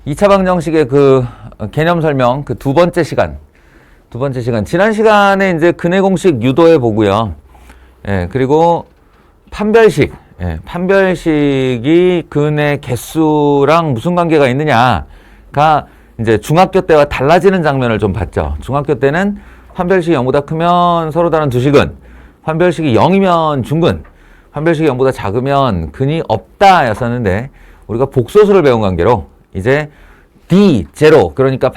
2차 방정식의 그 개념 설명 그 두 번째 시간 지난 시간에 이제 근해 공식 유도해 보고요. 예, 그리고 판별식 판별식이 근해 개수랑 무슨 관계가 있느냐가 이제 중학교 때와 달라지는 장면을 좀 봤죠. 중학교 때는 판별식이 0보다 크면 서로 다른 두 식은, 판별식이 0이면 중근, 판별식이 0보다 작으면 근이 없다 였었는데, 우리가 복소수를 배운 관계로 이제 D, 제로, 그러니까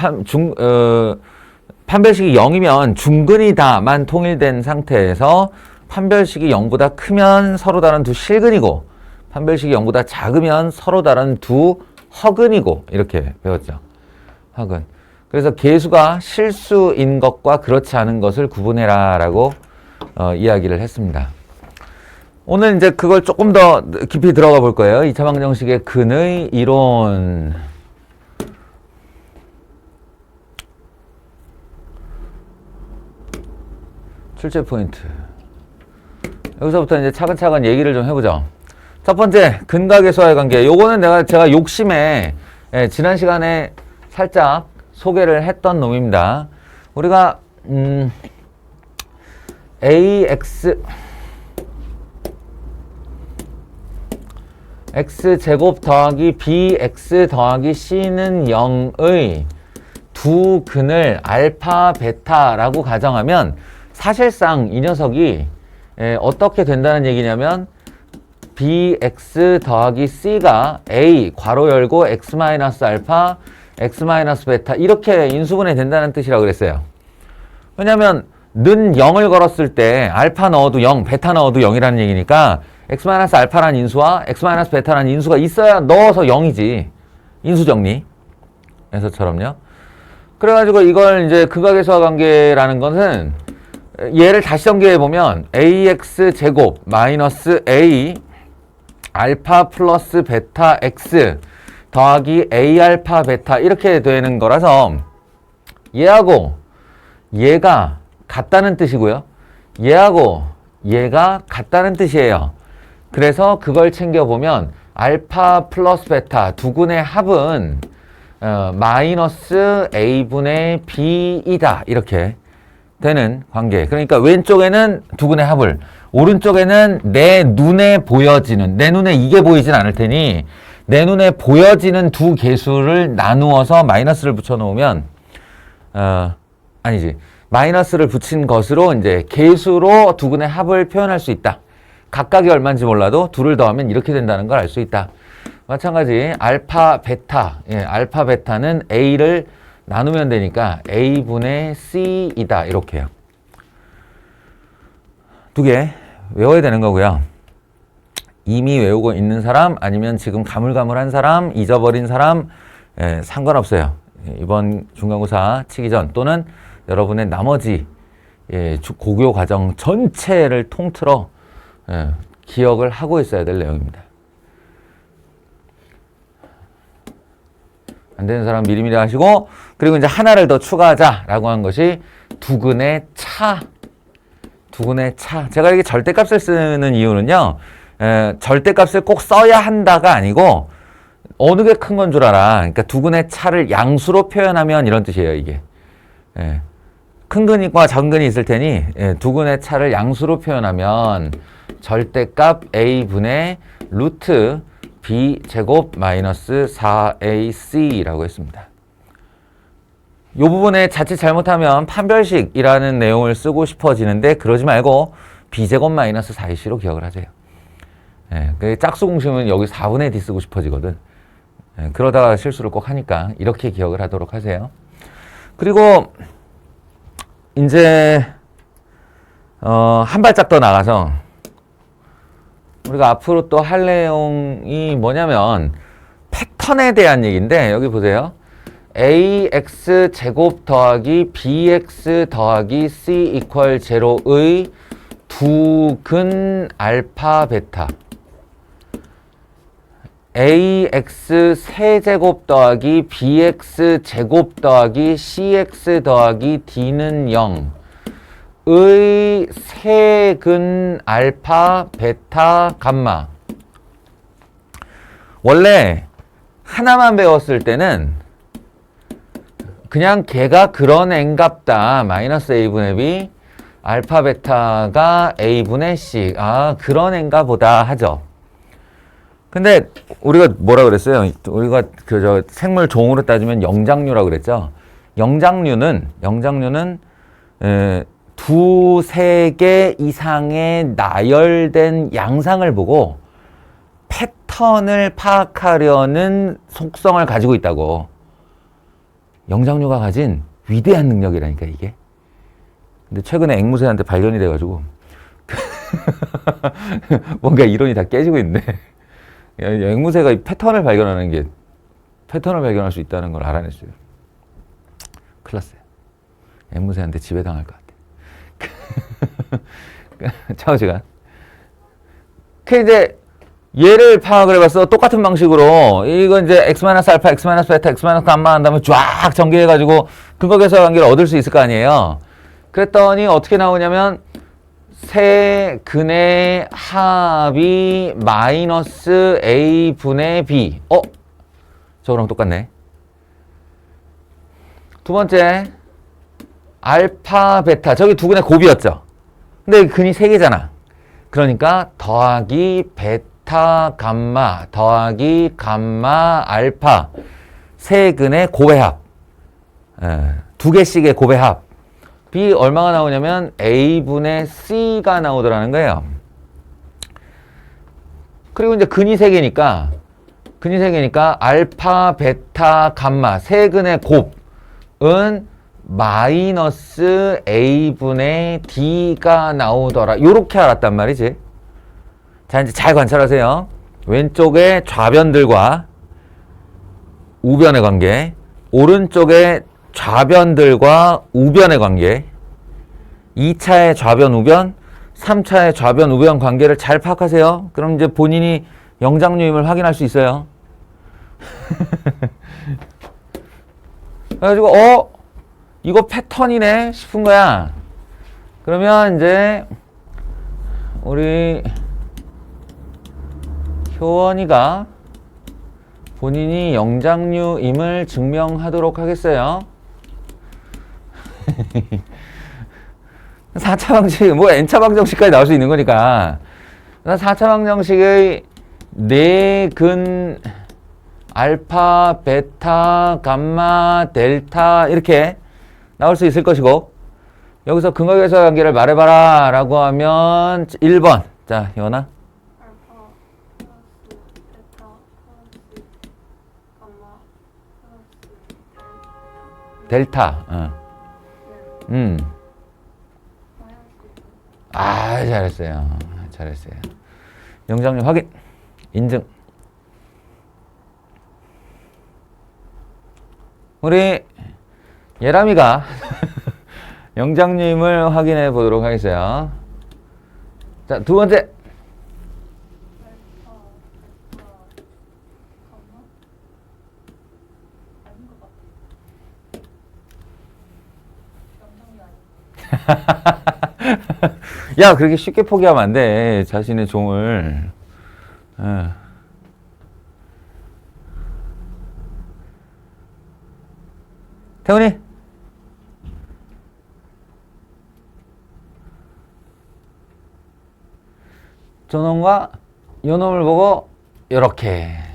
판별식이 0이면 중근이다만 통일된 상태에서 판별식이 0보다 크면 서로 다른 두 실근이고, 판별식이 0보다 작으면 서로 다른 두 허근이고, 이렇게 배웠죠. 허근. 그래서 계수가 실수인 것과 그렇지 않은 것을 구분해라 라고 이야기를 했습니다. 오늘 이제 그걸 조금 더 깊이 들어가 볼 거예요. 2차 방정식의 근의 이론. 출제 포인트. 여기서부터 이제 차근차근 얘기를 좀 해보죠. 첫 번째, 근과 계수와의 관계. 요거는 제가 욕심에 지난 시간에 살짝 소개를 했던 놈입니다. 우리가 x제곱 더하기 bx 더하기 c는 0의 두 근을 알파, 베타라고 가정하면 사실상 이 녀석이 어떻게 된다는 얘기냐면 bx 더하기 c가 a 괄호 열고 x-알파, x-베타 이렇게 인수분해 된다는 뜻이라고 그랬어요. 왜냐하면 는 0을 걸었을 때 알파 넣어도 0, 베타 넣어도 0이라는 얘기니까 x-알파라는 인수와 x-베타라는 인수가 있어야 넣어서 0이지. 인수정리. 에서처럼요. 그래가지고 이걸 이제 근과계수와 관계라는 것은 얘를 다시 전개해보면 ax 제곱 마이너스 a 알파 플러스 베타 x 더하기 a 알파 베타 이렇게 되는 거라서 얘하고 얘가 같다는 뜻이고요. 얘하고 얘가 같다는 뜻이에요. 그래서 그걸 챙겨보면 알파 플러스 베타 두 근의 합은 마이너스 a분의 b이다 이렇게 되는 관계. 그러니까 왼쪽에는 두 근의 합을, 오른쪽에는 내 눈에 보여지는, 내 눈에 이게 보이진 않을 테니 내 눈에 보여지는 두 개수를 나누어서 마이너스를 붙여놓으면 아니지, 마이너스를 붙인 것으로 이제 개수로 두 근의 합을 표현할 수 있다. 각각이 얼마인지 몰라도 둘을 더하면 이렇게 된다는 걸 알 수 있다. 마찬가지 알파 베타, 알파 베타는 a를 나누면 되니까 a분의 c이다 이렇게요. 두 개 외워야 되는 거고요. 이미 외우고 있는 사람 아니면 지금 가물가물한 사람, 잊어버린 사람 상관없어요. 이번 중간고사 치기 전 또는 여러분의 나머지 고교 과정 전체를 통틀어 기억을 하고 있어야 될 내용입니다. 안 되는 사람 미리미리 하시고, 그리고 이제 하나를 더 추가하자라고 한 것이 두근의 차. 제가 이게 절대값을 쓰는 이유는요, 절대값을 꼭 써야 한다가 아니고 어느 게 큰 건 줄 알아. 그러니까 두근의 차를 양수로 표현하면 이런 뜻이에요, 이게. 큰 근과 작은 근이 있을 테니 두근의 차를 양수로 표현하면 절대값 a분의 루트 b제곱 마이너스 4ac라고 했습니다. 이 부분에 자칫 잘못하면 판별식이라는 내용을 쓰고 싶어지는데 그러지 말고 b제곱 마이너스 4ac로 기억을 하세요. 그 짝수 공식은 여기 4분의 d 쓰고 싶어지거든. 그러다가 실수를 꼭 하니까 이렇게 기억을 하도록 하세요. 그리고 이제 한 발짝 더 나가서 우리가 앞으로 또 할 내용이 뭐냐면 패턴에 대한 얘기인데, 여기 보세요. ax 제곱 더하기 bx 더하기 c 이퀄 제로의 두 근 알파 베타, ax 세제곱 더하기 bx 제곱 더하기 cx 더하기 d는 0 의 세근 알파, 베타, 감마. 원래 하나만 배웠을 때는 그냥 걔가 그런 n갑다. 마이너스 a분의 b 알파 베타가 a분의 c. 아, 그런 n가 보다 하죠. 근데 우리가 뭐라 그랬어요? 우리가 그 생물 종으로 따지면 영장류라고 그랬죠. 영장류는 두세 개 이상의 나열된 양상을 보고 패턴을 파악하려는 속성을 가지고 있다고. 영장류가 가진 위대한 능력이라니까 이게. 근데 최근에 앵무새한테 발견이 돼가지고 뭔가 이론이 다 깨지고 있는데 앵무새가 이 패턴을 발견할 수 있다는 걸 알아냈어요. 큰일 났어요. 앵무새한테 지배당할 것 같아. 차후 시간. 그 이제 얘를 파악을 해봤어. 똑같은 방식으로 이건 이제 x-알파, x-베타, x-감마 한 다음에 쫙 전개해가지고 근거계사 관계를 얻을 수 있을 거 아니에요. 그랬더니 어떻게 나오냐면 세 근의 합이 마이너스 a분의 b. 저거랑 똑같네. 두 번째 알파, 베타. 저기 두 근의 곱이었죠. 근데 근이 세 개잖아. 그러니까 더하기 베타 감마 더하기 감마 알파 세 근의 곱의 합. 두 개씩의 곱의 합. B 얼마가 나오냐면 a분의 c가 나오더라는 거예요. 그리고 이제 근이 세 개니까 알파, 베타, 감마 세 근의 곱은 마이너스 a분의 d가 나오더라. 요렇게 알았단 말이지. 자, 이제 잘 관찰하세요. 왼쪽에 좌변들과 우변의 관계, 오른쪽에 좌변들과 우변의 관계, 2차의 좌변 우변, 3차의 좌변 우변 관계를 잘 파악하세요. 그럼 이제 본인이 영장류임을 확인할 수 있어요. 그래가지고 이거 패턴이네 싶은 거야. 그러면 이제 우리 효원이가 본인이 영장류임을 증명하도록 하겠어요. 4차 방식, 뭐 n차 방정식까지 나올 수 있는 거니까 4차 방정식의 네 근 알파, 베타, 감마, 델타 이렇게 나올 수 있을 것이고 여기서 근거계사 관계를 말해봐라 라고 하면 1번. 자, 효원아. 델타. 잘했어요. 영장류 확인. 인증. 우리 예람이가 영장류임을 확인해 보도록 하겠어요. 자, 두 번째. 야, 그렇게 쉽게 포기하면 안 돼. 자신의 종을. 태훈이. 저놈과 요놈을 보고 요렇게.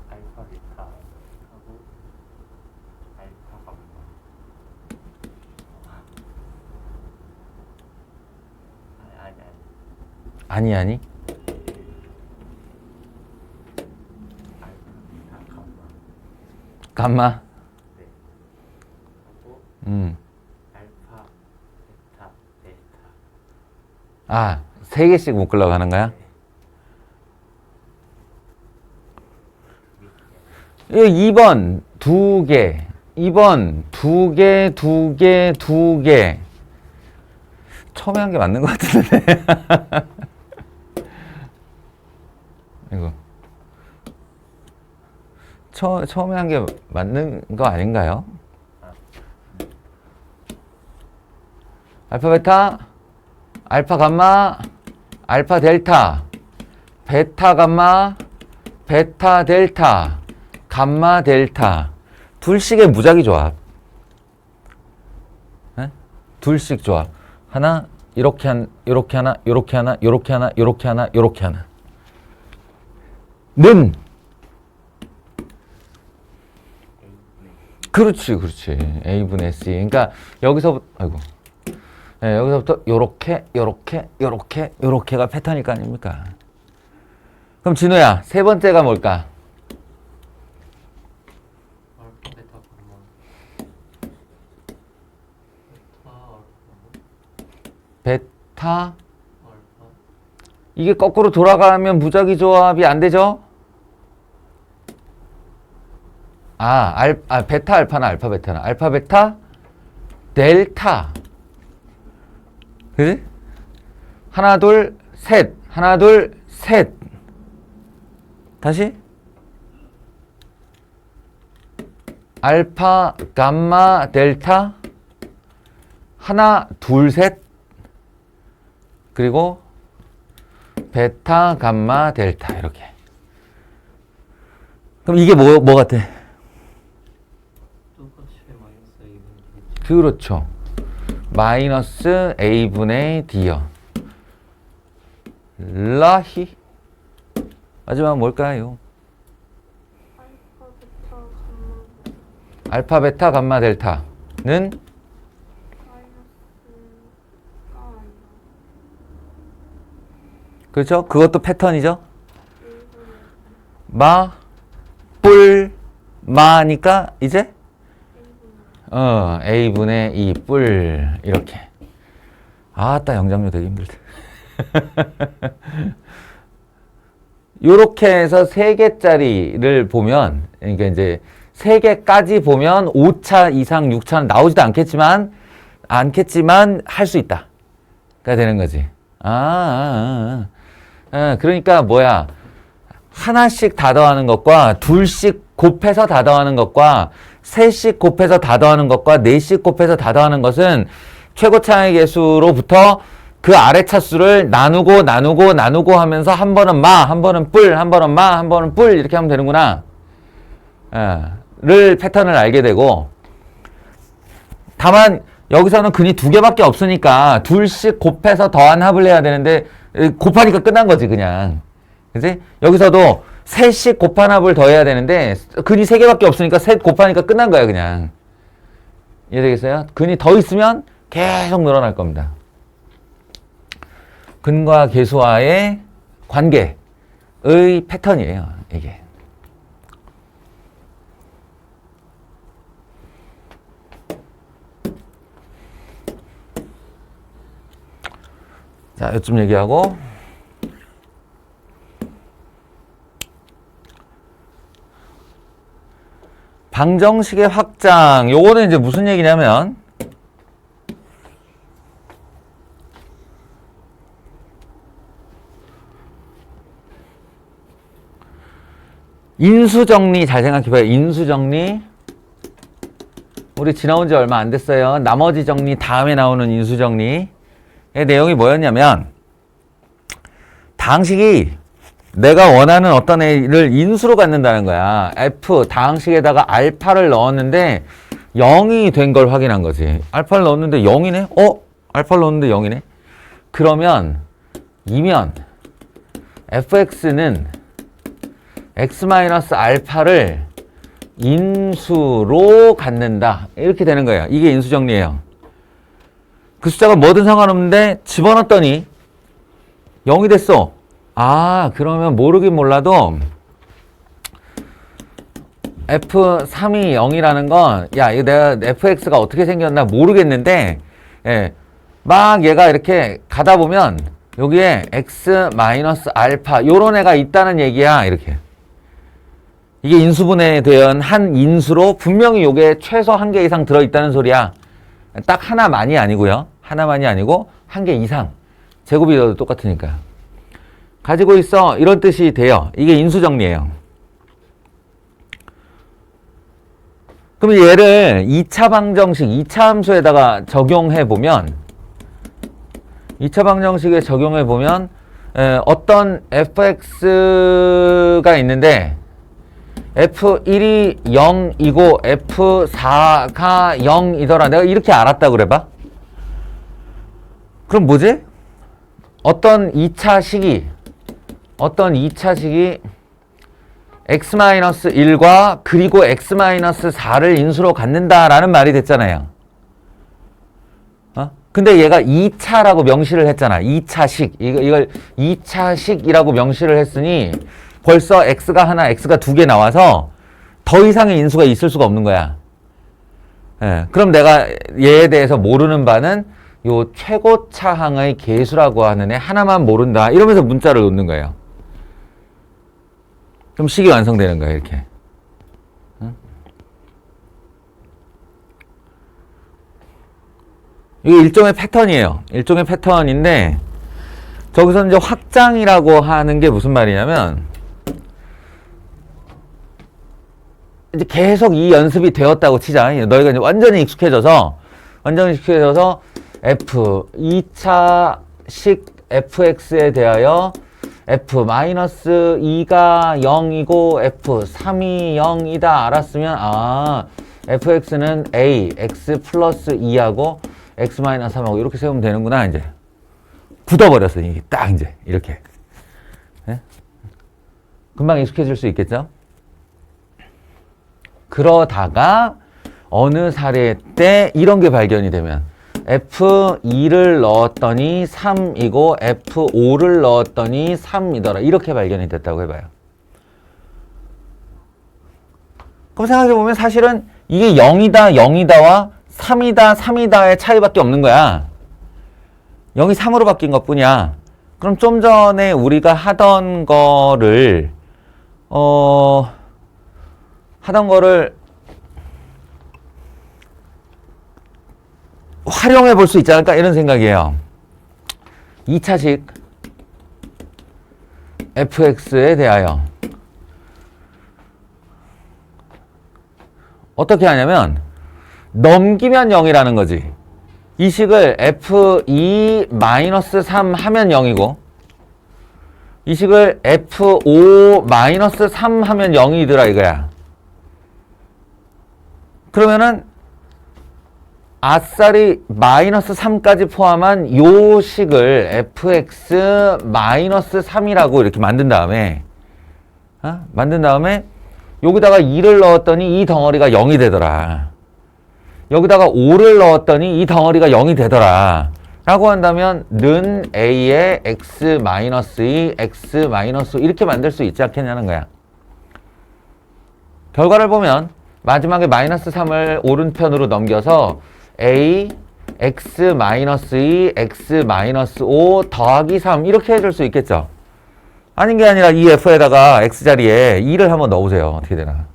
알파 베타하고 알파 감마 아니. 알파 베타 감마. 네. 하고 알파 베타 델타. 세 개씩 묶으려고 하는 거야? 네. 2번 두 개, 2번 두 개. 처음에 한 게 맞는 것 같은데. 이거 처음에 한 게 맞는 거 아닌가요? 알파 베타, 알파 감마, 알파 델타, 베타 감마, 베타 델타, 감마 델타. 둘씩의 무작위 조합. 에? 둘씩 조합. 하나, 이렇게 요렇게 하나, 요렇게 하나, 요렇게 하나, 요렇게 하나, 요렇게 하나. 는 그렇지, 그렇지. A분의 C. 그러니까 여기서부터 아이고. 네, 여기서부터 요렇게, 요렇게, 요렇게, 요렇게가 패턴일 거 아닙니까? 그럼 진우야, 세 번째가 뭘까? 알파 베타 감마 베타. 알파 이게 거꾸로 돌아가면 무작위 조합이 안 되죠? 베타 알파나 알파 베타나. 알파 베타 델타. 그지? 하나, 둘, 셋. 하나, 둘, 셋. 다시. 알파, 감마, 델타. 하나, 둘, 셋. 그리고 베타, 감마, 델타. 이렇게. 그럼 이게 뭐 같아? 똑같이 마이너스 A분의 그렇죠. 마이너스 A분의 D요. 라히. 마지막 뭘까요? 알파, 베타, 감마, 델타는 그렇죠? 그것도 패턴이죠? 마, 뿔, 마니까 이제 A분의 2 뿔 이렇게. 아따 영장류 되게 힘들다. 요렇게 해서 3개짜리를 보면, 그러니까 이제 3개까지 보면 5차 이상 6차는 나오지도 않겠지만 할 수 있다. 가 되는 거지. 그러니까 뭐야. 하나씩 다 더하는 것과 둘씩 곱해서 다 더하는 것과 셋씩 곱해서 다 더하는 것과 넷씩 곱해서 다 더하는 것은 최고차의 개수로부터 그 아래 차수를 나누고 하면서 한 번은 마, 한 번은 뿔, 한 번은 마, 한 번은 뿔 이렇게 하면 되는구나. 를 패턴을 알게 되고, 다만 여기서는 근이 2개밖에 없으니까 둘씩 곱해서 더한 합을 해야 되는데 곱하니까 끝난 거지 그냥. 그지? 여기서도 셋씩 곱한 합을 더해야 되는데 근이 3개밖에 없으니까 셋 곱하니까 끝난 거야 그냥. 이해되겠어요? 근이 더 있으면 계속 늘어날 겁니다. 근과 계수와의 관계의 패턴이에요 이게. 자, 요쯤 얘기하고 방정식의 확장. 요거는 이제 무슨 얘기냐면 인수정리 잘 생각해봐요. 인수정리. 우리 지나온 지 얼마 안 됐어요. 나머지 정리 다음에 나오는 인수정리. 의 내용이 뭐였냐면 다항식이 내가 원하는 어떤 애를 인수로 갖는다는 거야. F 다항식에다가 알파를 넣었는데 0이 된 걸 확인한 거지. 알파를 넣었는데 0이네? 알파를 넣었는데 0이네? 그러면 이면 fx는 x-알파를 인수로 갖는다. 이렇게 되는 거예요. 이게 인수정리예요. 그 숫자가 뭐든 상관없는데 집어넣었더니 0이 됐어. 그러면 모르긴 몰라도 F3이 0이라는 건, 야, 이거 내가 fx가 어떻게 생겼나 모르겠는데, 막 얘가 이렇게 가다 보면 여기에 x-알파 요런 애가 있다는 얘기야. 이렇게. 이게 인수분해 된 한 인수로 분명히 요게 최소 1개 이상 들어있다는 소리야. 딱 하나만이 아니고요. 하나만이 아니고 1개 이상. 제곱이 넣어도 똑같으니까. 가지고 있어. 이런 뜻이 돼요. 이게 인수정리예요. 그럼 얘를 2차 방정식, 2차 함수에다가 적용해 보면 2차 방정식에 적용해 보면 어떤 fx가 있는데 f1이 0이고 f4가 0이더라. 내가 이렇게 알았다 그래봐. 그럼 뭐지? 어떤 2차 식이 x-1과 그리고 x-4를 인수로 갖는다라는 말이 됐잖아요. 근데 얘가 2차라고 명시를 했잖아. 2차식. 이걸 2차식이라고 명시를 했으니 벌써 x가 하나, x가 두 개 나와서 더 이상의 인수가 있을 수가 없는 거야. 예, 그럼 내가 얘에 대해서 모르는 바는 요 최고차항의 계수라고 하는 애 하나만 모른다. 이러면서 문자를 놓는 거예요. 그럼 식이 완성되는 거예요. 이렇게. 이게 일종의 패턴이에요. 일종의 패턴인데 저기서 이제 확장이라고 하는 게 무슨 말이냐면 이제 계속 이 연습이 되었다고 치자. 너희가 이제 완전히 익숙해져서 f 2차식 fx에 대하여 f-2가 0이고 f3이 0이다 알았으면 fx는 a, x 플러스 2하고 x-3하고 이렇게 세우면 되는구나. 이제 굳어버렸어. 이게 딱 이제 이렇게. 네? 금방 익숙해질 수 있겠죠? 그러다가 어느 사례 때 이런 게 발견이 되면 f2를 넣었더니 3이고 f5를 넣었더니 3이더라. 이렇게 발견이 됐다고 해봐요. 그럼 생각해보면 사실은 이게 0이다, 0이다와 3이다, 3이다의 차이밖에 없는 거야. 0이 3으로 바뀐 것 뿐이야. 그럼 좀 전에 우리가 하던 거를 활용해 볼 수 있지 않을까 이런 생각이에요. 2차식 fx에 대하여 어떻게 하냐면 넘기면 0이라는 거지. 이 식을 f2-3 하면 0이고 이 식을 f5-3 하면 0이더라 이거야. 그러면은 아싸리 -3까지 포함한 요 식을 fx-3이라고 이렇게 만든 다음에 여기다가 2를 넣었더니 이 덩어리가 0이 되더라. 여기다가 5를 넣었더니 이 덩어리가 0이 되더라. 라고 한다면 는 a의 x-2, x-5 이렇게 만들 수 있지 않겠냐는 거야. 결과를 보면 마지막에 -3을 오른편으로 넘겨서 a, x-2, x-5 더하기 3 이렇게 해줄 수 있겠죠. 아닌 게 아니라 이 f에다가 x 자리에 2를 한번 넣으세요. 어떻게 되나.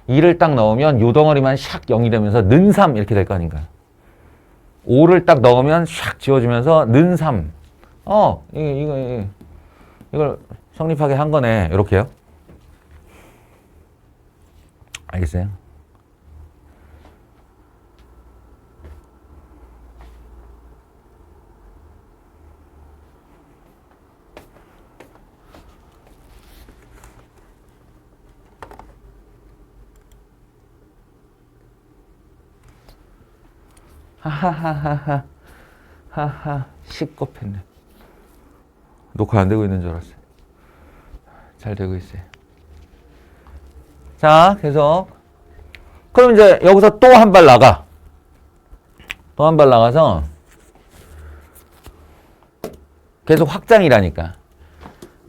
2를 딱 넣으면 요 덩어리만 샥 0이 되면서 는 3 이렇게 될 거 아닌가. 5를 딱 넣으면 샥 지워지면서 는 3. 이걸 성립하게 한 거네. 이렇게요. 알겠어요? 하하 식겁했네. 녹화 안 되고 있는 줄 알았어요. 잘 되고 있어요. 자, 계속. 그럼 이제 여기서 또 한 발 나가. 또 한 발 나가서 계속 확장이라니까.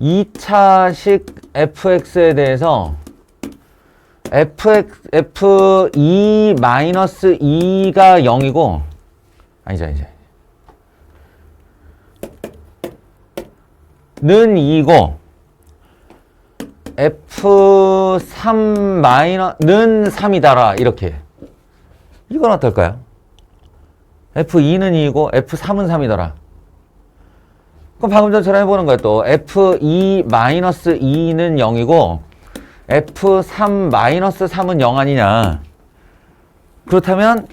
2차식 fx에 대해서 f2-2가 0이고 아니죠. 는 2고 f3-는 3이다라 이렇게. 이건 어떨까요? f2는 2이고 f3은 3이더라. 그럼 방금 전처럼 해보는 거야. 또 f2-2는 0이고 f3-3은 0 아니냐. 그렇다면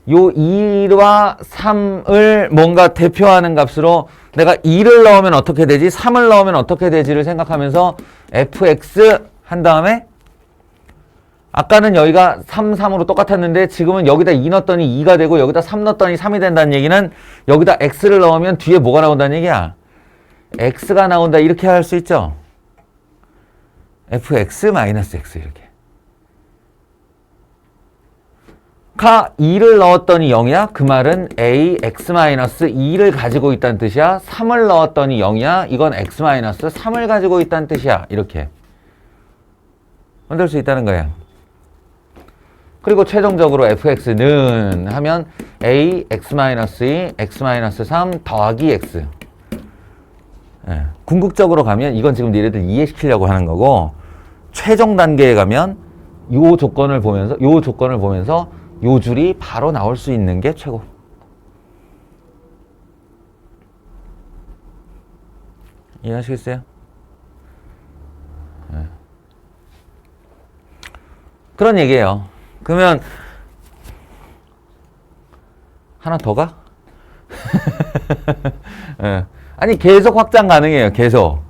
요 2와 3을 뭔가 대표하는 값으로 내가 2를 넣으면 어떻게 되지? 3을 넣으면 어떻게 되지를 생각하면서 fx 한 다음에 아까는 여기가 3, 3으로 똑같았는데 지금은 여기다 2 넣었더니 2가 되고 여기다 3 넣었더니 3이 된다는 얘기는 여기다 x를 넣으면 뒤에 뭐가 나온다는 얘기야? x가 나온다 이렇게 할 수 있죠? fx-x 이렇게. 가 2를 넣었더니 0이야? 그 말은 a x-2를 가지고 있다는 뜻이야. 3을 넣었더니 0이야? 이건 x-3을 가지고 있다는 뜻이야. 이렇게 만들 수 있다는 거야. 그리고 최종적으로 fx는 하면 a x-2 x-3 더하기 x. 예, 궁극적으로 가면 이건 지금 니네들 이해시키려고 하는 거고 최종 단계에 가면 요 조건을 보면서 요 줄이 바로 나올 수 있는 게 최고. 이해하시겠어요? 네. 그런 얘기예요. 그러면 하나 더 가? 네. 아니 계속 확장 가능해요. 계속.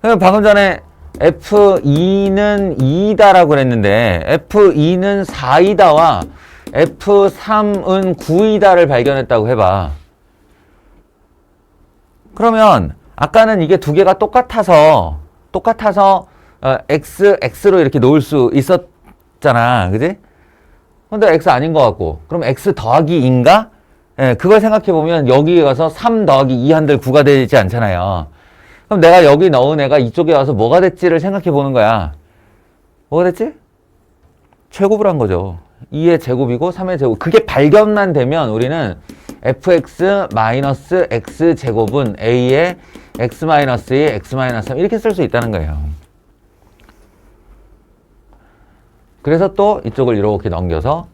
그러면 방금 전에 F2는 2다라고 그랬는데 F2는 4이다와 F3은 9이다를 발견했다고 해봐. 그러면 아까는 이게 두 개가 똑같아서 X로 이렇게 놓을 수 있었잖아. 그지? 근데 X 아닌 것 같고 그럼 X 더하기 2인가? 예, 그걸 생각해보면 여기에 가서 3 더하기 2 한들 9가 되지 않잖아요. 그럼 내가 여기 넣은 애가 이쪽에 와서 뭐가 됐지를 생각해보는 거야. 뭐가 됐지? 제곱을 한 거죠. 2의 제곱이고 3의 제곱. 그게 발견만 되면 우리는 fx-x 제곱은 a의 x-2의 x-3 이렇게 쓸 수 있다는 거예요. 그래서 또 이쪽을 이렇게 넘겨서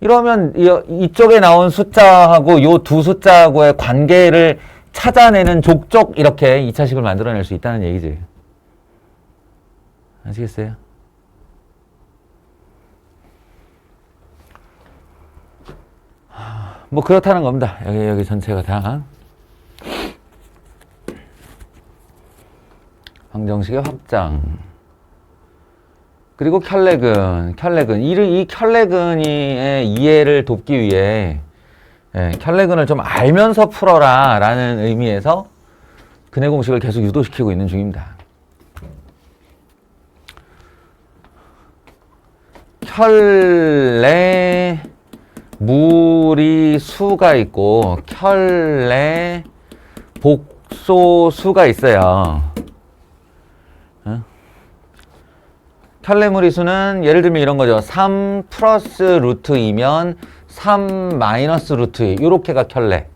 이러면 이쪽에 나온 숫자하고 요 두 숫자하고의 관계를 찾아내는 족족 이렇게 2차식을 만들어낼 수 있다는 얘기지. 아시겠어요? 뭐 그렇다는 겁니다. 여기 전체가 다 방정식의 확장. 그리고 켤레근. 이 켤레근의 이해를 돕기 위해 켤레근을 좀 알면서 풀어라 라는 의미에서 근해 공식을 계속 유도시키고 있는 중입니다. 켤레 무리수가 있고 켤레 복소수가 있어요. 켤레 무리수는 예를 들면 이런 거죠. 3 플러스 루트 2면 3 마이너스 루트 2 요렇게가 켤레.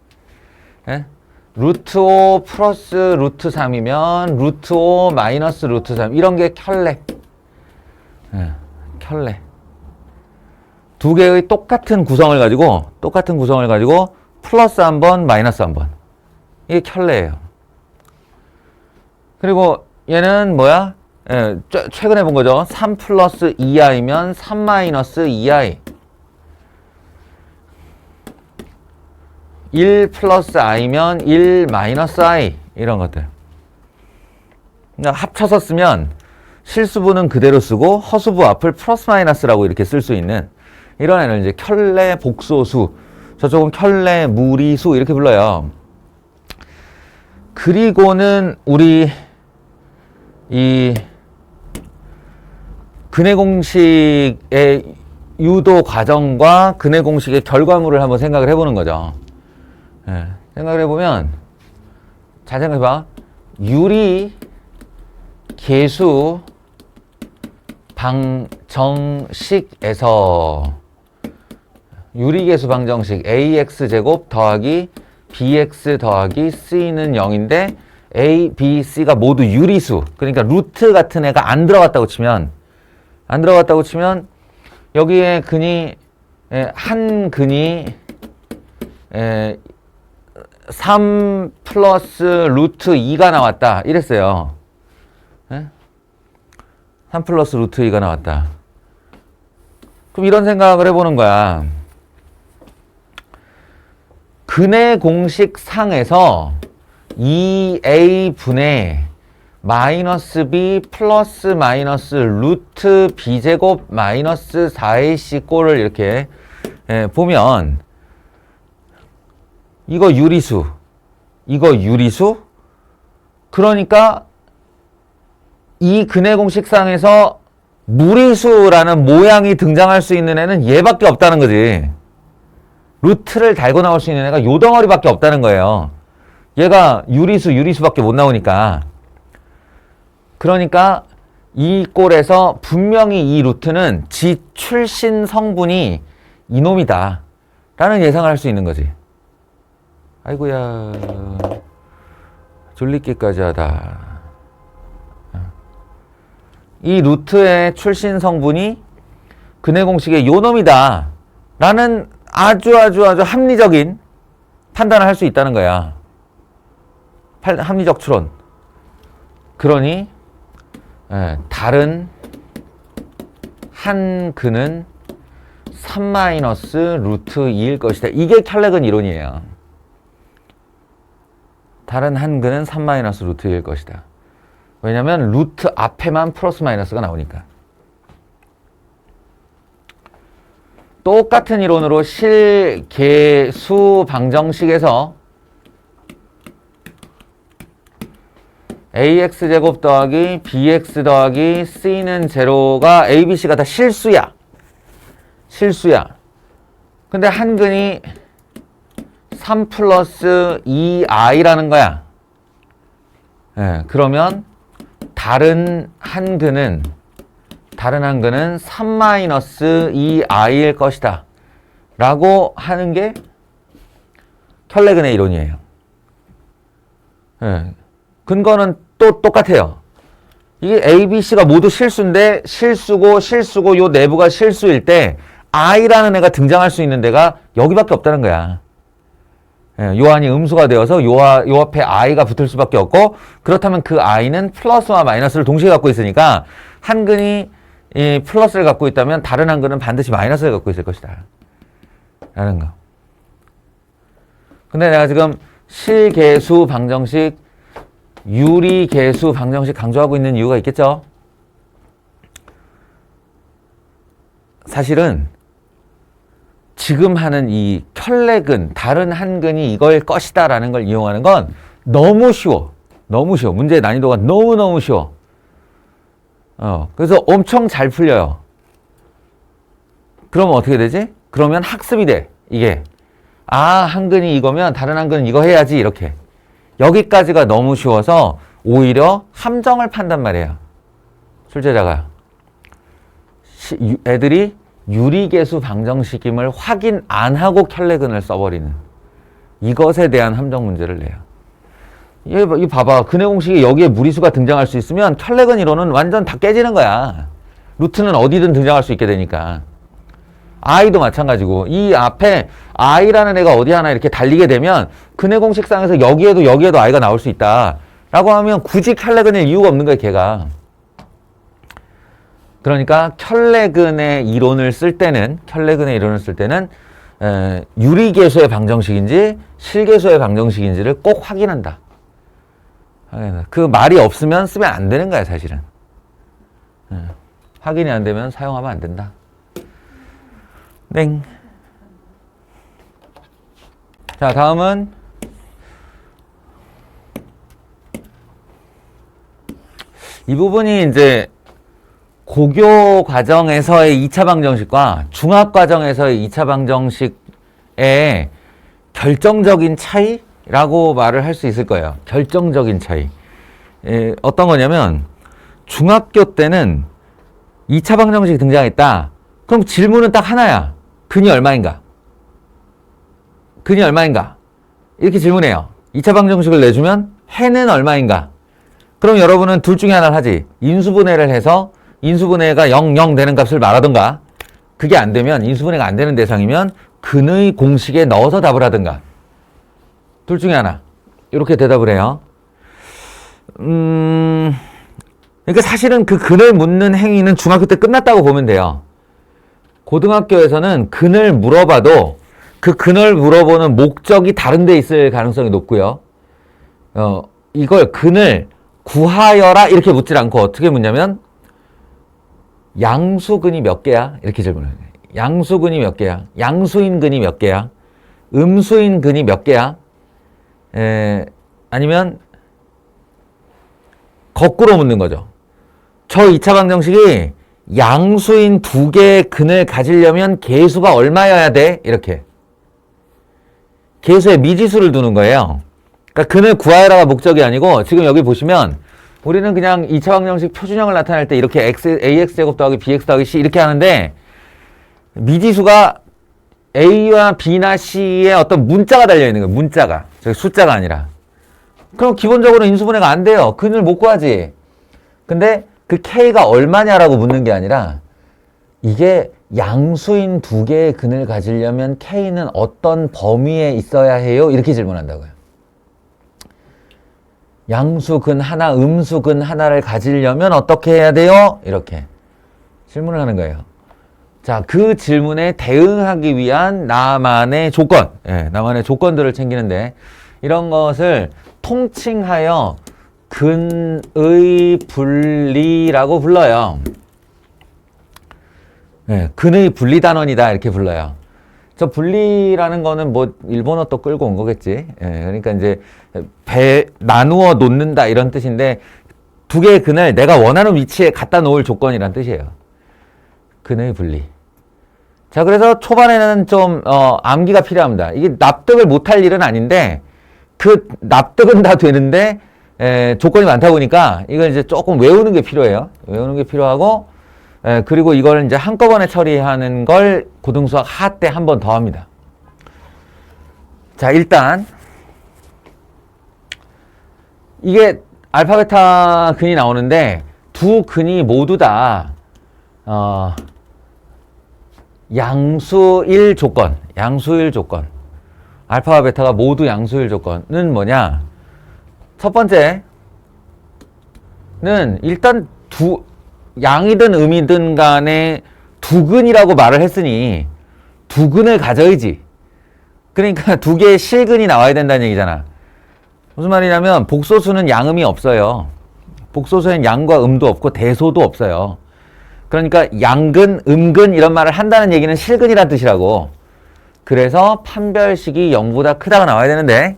루트 5 플러스 루트 3이면 루트 5 마이너스 루트 3 이런 게 켤레. 켤레. 두 개의 똑같은 구성을 가지고 플러스 한 번, 마이너스 한 번. 이게 켤레예요. 그리고 얘는 뭐야? 최근에 본 거죠. 3 플러스 2i면 3 마이너스 2i. 1 플러스 i면 1 마이너스 i. 이런 것들. 그러니까 합쳐서 쓰면 실수부는 그대로 쓰고 허수부 앞을 플러스 마이너스라고 이렇게 쓸 수 있는 이런 애를 이제 켤레 복소수, 저쪽은 켤레 무리수 이렇게 불러요. 그리고는 우리 이 근해 공식의 유도 과정과 근해 공식의 결과물을 한번 생각을 해보는 거죠. 생각을 해보면 잘 생각해봐. 유리 계수 방정식에서 유리계수 방정식 ax제곱 더하기 bx 더하기 c는 0인데 a, b, c가 모두 유리수 그러니까 루트 같은 애가 안 들어갔다고 치면 여기에 근이 한 근이 3 플러스 루트 2가 나왔다 이랬어요. 3 플러스 루트 2가 나왔다. 그럼 이런 생각을 해보는 거야. 근의 공식 상에서 2a분의 마이너스 b 플러스 마이너스 루트 b제곱 마이너스 4ac 꼴을 이렇게 보면 이거 유리수, 이거 유리수. 그러니까 이 근의 공식상에서 무리수라는 모양이 등장할 수 있는 애는 얘밖에 없다는 거지. 루트를 달고 나올 수 있는 애가 요 덩어리밖에 없다는 거예요. 얘가 유리수밖에 못 나오니까. 그러니까 이 꼴에서 분명히 이 루트는 지 출신 성분이 이놈이다 라는 예상을 할 수 있는 거지. 아이고야, 졸리기까지 하다. 이 루트의 출신 성분이 근의 공식의 요놈이다 라는 아주 합리적인 판단을 할 수 있다는 거야. 합리적 추론. 그러니 다른 한 근은 3 루트 2일 것이다. 이게 켈레근 이론이에요. 다른 한 근은 3 루트 2일 것이다. 왜냐면 루트 앞에만 플러스 마이너스가 나오니까. 똑같은 이론으로 실계수 방정식에서 ax제곱 더하기 bx 더하기 c는 제로가 a, b, c가 다 실수야. 근데 한 근이 3 플러스 2i라는 거야. 그러면 다른 한 근은 3 마이너스 2i일 것이다 라고 하는 게 켈레근의 이론이에요. 근거는 또 똑같아요. 이게 A, B, C가 모두 실수인데 실수고 요 내부가 실수일 때 i라는 애가 등장할 수 있는 데가 여기밖에 없다는 거야. 요 안이 음수가 되어서 요 앞에 i가 붙을 수밖에 없고, 그렇다면 그 i는 플러스와 마이너스를 동시에 갖고 있으니까 한 근이 이 플러스를 갖고 있다면 다른 한 근은 반드시 마이너스를 갖고 있을 것이다 라는 거. 근데 내가 지금 실계수 방정식, 유리계수 방정식 강조하고 있는 이유가 있겠죠? 사실은 지금 하는 이 켈레근, 다른 한 근이 이걸 것이다 라는 걸 이용하는 건 너무 쉬워. 문제의 난이도가 너무너무 쉬워. 그래서 엄청 잘 풀려요. 그러면 어떻게 되지? 그러면 학습이 돼. 이게. 한 근이 이거면 다른 한 근은 이거 해야지. 이렇게. 여기까지가 너무 쉬워서 오히려 함정을 판단 말이에요. 출제자가. 애들이 유리계수 방정식임을 확인 안 하고 켈레근을 써버리는 이것에 대한 함정 문제를 내요. 이 봐봐. 근의 공식에 여기에 무리수가 등장할 수 있으면 켈레근 이론은 완전 다 깨지는 거야. 루트는 어디든 등장할 수 있게 되니까. i도 마찬가지고 이 앞에 i라는 애가 어디 하나 이렇게 달리게 되면 근의 공식상에서 여기에도 i가 나올 수 있다 라고 하면 굳이 켈레근일 이유가 없는 거야, 걔가. 그러니까 켈레근의 이론을 쓸 때는 유리계수의 방정식인지 실계수의 방정식인지를 꼭 확인한다. 그 말이 없으면 쓰면 안 되는 거야, 사실은. 확인이 안 되면 사용하면 안 된다. 땡. 자, 다음은 이 부분이 이제 고교 과정에서의 2차 방정식과 중학 과정에서의 2차 방정식의 결정적인 차이라고 말을 할 수 있을 거예요. 결정적인 차이. 어떤 거냐면 중학교 때는 2차 방정식이 등장했다. 그럼 질문은 딱 하나야. 근이 얼마인가? 이렇게 질문해요. 2차 방정식을 내주면 해는 얼마인가? 그럼 여러분은 둘 중에 하나를 하지. 인수분해를 해서 인수분해가 0, 0 되는 값을 말하던가, 그게 안 되면, 인수분해가 안 되는 대상이면 근의 공식에 넣어서 답을 하든가. 둘 중에 하나. 이렇게 대답을 해요. 그러니까 사실은 그 근을 묻는 행위는 중학교 때 끝났다고 보면 돼요. 고등학교에서는 근을 물어봐도 그 근을 물어보는 목적이 다른 데 있을 가능성이 높고요. 이걸 근을 구하여라 이렇게 묻질 않고 어떻게 묻냐면 양수근이 몇 개야? 이렇게 질문을 해요. 양수근이 몇 개야? 양수인 근이 몇 개야? 음수인 근이 몇 개야? 아니면 거꾸로 묻는 거죠. 저 2차 방정식이 양수인 두 개의 근을 가지려면 개수가 얼마여야 돼? 이렇게. 개수에 미지수를 두는 거예요. 그러니까 근을 구하여라가 목적이 아니고 지금 여기 보시면 우리는 그냥 2차 방정식 표준형을 나타낼 때 이렇게 ax제곱 더하기 bx 더하기 c 이렇게 하는데 미지수가 a와 b나 c에 어떤 문자가 달려있는 거예요. 문자가. 저기 숫자가 아니라. 그럼 기본적으로 인수분해가 안 돼요. 근을 못 구하지. 근데 그 k가 얼마냐라고 묻는 게 아니라 이게 양수인 두 개의 근을 가지려면 k는 어떤 범위에 있어야 해요? 이렇게 질문한다고요. 양수근 하나, 음수근 하나를 가지려면 어떻게 해야 돼요? 이렇게 질문을 하는 거예요. 자, 그 질문에 대응하기 위한 나만의 조건, 나만의 조건들을 챙기는데 이런 것을 통칭하여 근의 분리라고 불러요. 근의 분리단원이다 이렇게 불러요. 저 분리라는 거는 뭐 일본어 또 끌고 온 거겠지. 그러니까 이제 나누어 놓는다 이런 뜻인데 두 개의 근을 내가 원하는 위치에 갖다 놓을 조건이란 뜻이에요. 근의 분리. 자, 그래서 초반에는 좀 암기가 필요합니다. 이게 납득을 못할 일은 아닌데 그 납득은 다 되는데 조건이 많다 보니까 이걸 이제 조금 외우는 게 필요해요. 외우는 게 필요하고 그리고 이걸 이제 한꺼번에 처리하는 걸 고등수학 하 때 한 번 더 합니다. 자, 일단 이게 알파 베타 근이 나오는데 두 근이 모두 다 양수일 조건, 양수일 조건. 알파와 베타가 모두 양수일 조건은 뭐냐? 첫 번째는 일단 양이든 음이든 간에 두 근이라고 말을 했으니 두 근을 가져야지. 그러니까 두 개의 실근이 나와야 된다는 얘기잖아. 무슨 말이냐면 복소수는 양음이 없어요. 복소수엔 양과 음도 없고 대소도 없어요. 그러니까 양근, 음근 이런 말을 한다는 얘기는 실근이란 뜻이라고. 그래서 판별식이 0보다 크다가 나와야 되는데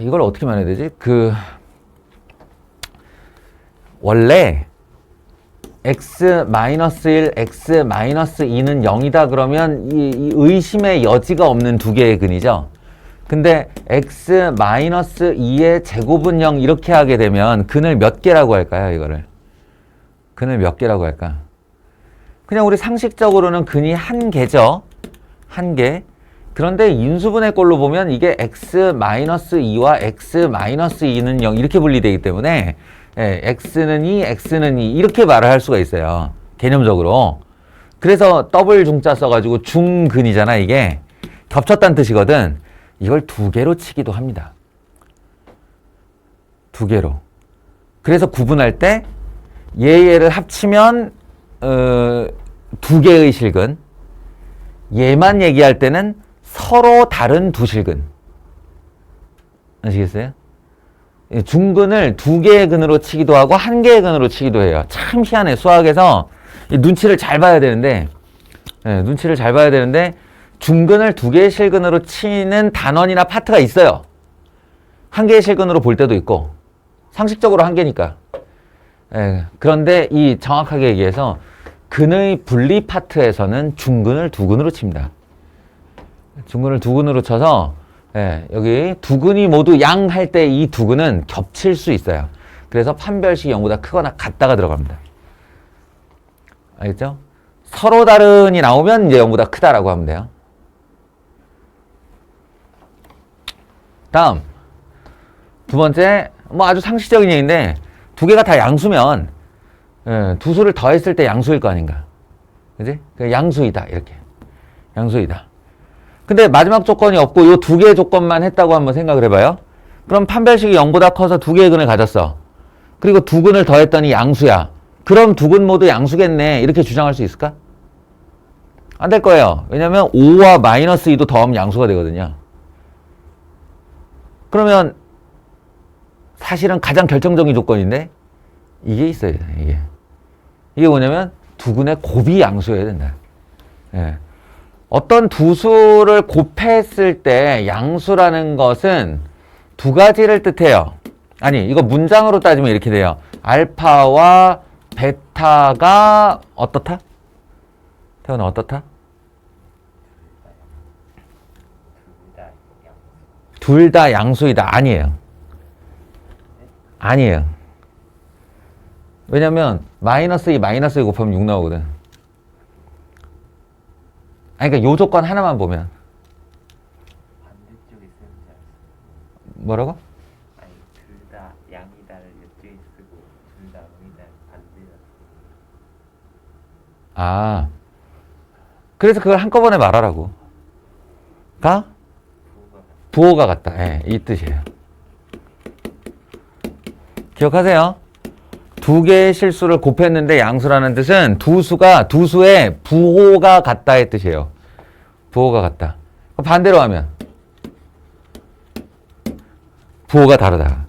이걸 어떻게 말해야 되지? 원래 x-1, x-2는 0이다 그러면 이 의심의 여지가 없는 두 개의 근이죠. 근데 x-2의 제곱은 0 이렇게 하게 되면 근을 몇 개라고 할까요? 이거를 근을 몇 개라고 할까? 그냥 우리 상식적으로는 근이 한 개죠. 한 개. 그런데 인수분해 꼴로 보면 이게 x-2와 x-2는 0 이렇게 분리되기 때문에 x는 2, x는 2 이렇게 말을 할 수가 있어요. 개념적으로. 그래서 더블 중자 써가지고 중근이잖아 이게. 겹쳤다는 뜻이거든. 이걸 두 개로 치기도 합니다. 두 개로. 그래서 구분할 때 얘를 합치면 두 개의 실근. 얘만 얘기할 때는 서로 다른 두 실근. 아시겠어요? 중근을 두 개의 근으로 치기도 하고 한 개의 근으로 치기도 해요. 참 희한해. 수학에서 눈치를 잘 봐야 되는데 눈치를 잘 봐야 되는데 중근을 두 개의 실근으로 치는 단원이나 파트가 있어요. 한 개의 실근으로 볼 때도 있고 상식적으로 한 개니까. 그런데 이 정확하게 얘기해서 근의 분리 파트에서는 중근을 두 근으로 칩니다. 중근을 두 근으로 쳐서 여기 두 근이 모두 양 할 때 이 두 근은 겹칠 수 있어요. 그래서 판별식이 0보다 크거나 같다가 들어갑니다. 알겠죠? 서로 다른이 나오면 이제 0보다 크다라고 하면 돼요. 다음 두 번째 뭐 아주 상식적인 얘기인데 두 개가 다 양수면 두 수를 더했을 때 양수일 거 아닌가. 그지? 양수이다 이렇게. 양수이다. 근데 마지막 조건이 없고 이 두 개의 조건만 했다고 한번 생각을 해봐요. 그럼 판별식이 0보다 커서 두 개의 근을 가졌어. 그리고 두 근을 더했더니 양수야. 그럼 두근 모두 양수겠네. 이렇게 주장할 수 있을까? 안 될 거예요. 왜냐면 5와 마이너스 2도 더하면 양수가 되거든요. 그러면 사실은 가장 결정적인 조건인데 이게 있어야 돼. 이게 뭐냐면 두근의 곱이 양수여야 된다. 예. 어떤 두 수를 곱했을 때 양수라는 것은 두 가지를 뜻해요. 아니, 이거 문장으로 따지면 이렇게 돼요. 알파와 베타가 어떻다? 태훈아, 어떻다? 둘 다 양수이다. 아니에요. 아니에요. 왜냐면 마이너스 2 마이너스 2 곱하면 6 나오거든. 아니, 그러니까 요 조건 하나만 보면. 반대쪽에 쓰는 줄 알았어. 뭐라고? 아니 둘 다 양이다를 이쪽에 쓰고 둘 다 음이다 반대다. 아, 그래서 그걸 한꺼번에 말하라고. 가? 부호가 같다. 예, 이 뜻이에요. 기억하세요. 두 개의 실수를 곱했는데 양수라는 뜻은 두 수의 부호가 같다의 뜻이에요. 부호가 같다. 반대로 하면 부호가 다르다가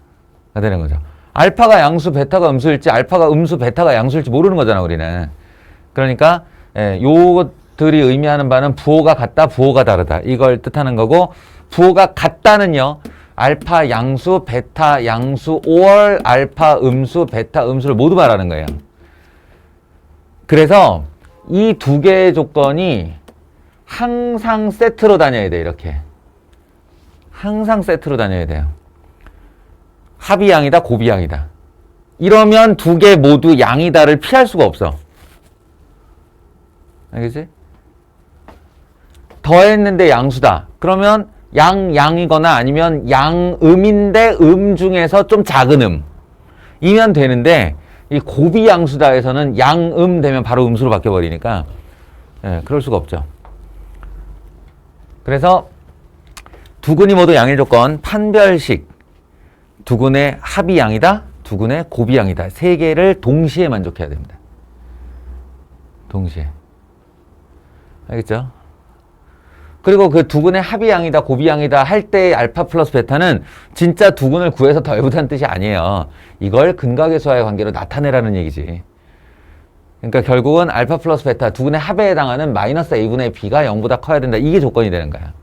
되는 거죠. 알파가 양수, 베타가 음수일지, 알파가 음수, 베타가 양수일지 모르는 거잖아, 우리는. 그러니까 요것들이 의미하는 바는 부호가 같다, 부호가 다르다. 이걸 뜻하는 거고, 부호가 같다는요, 알파 양수, 베타 양수, or 알파 음수, 베타 음수를 모두 말하는 거예요. 그래서 이 두 개의 조건이 항상 세트로 다녀야 돼, 이렇게. 항상 세트로 다녀야 돼요. 합이 양이다, 곱이 양이다. 이러면 두 개 모두 양이다를 피할 수가 없어. 알겠지? 더했는데 양수다. 그러면 양이거나 아니면 양음인데 음 중에서 좀 작은 이면 되는데, 이 곱이 양수다에서는 양음 되면 바로 음수로 바뀌어버리니까, 예, 그럴 수가 없죠. 그래서 두근이 모두 양일 조건, 판별식, 두근의 합이 양이다, 두근의 곱이 양이다. 세 개를 동시에 만족해야 됩니다. 동시에. 알겠죠? 그리고 그 두근의 합이 양이다, 곱이 양이다 할 때 알파 플러스 베타는 진짜 두근을 구해서 더해보자는 뜻이 아니에요. 이걸 근각의수와의 관계로 나타내라는 얘기지. 그러니까 결국은 알파 플러스 베타, 두근의 합에 해당하는 마이너스 a분의 b가 0보다 커야 된다. 이게 조건이 되는 거야.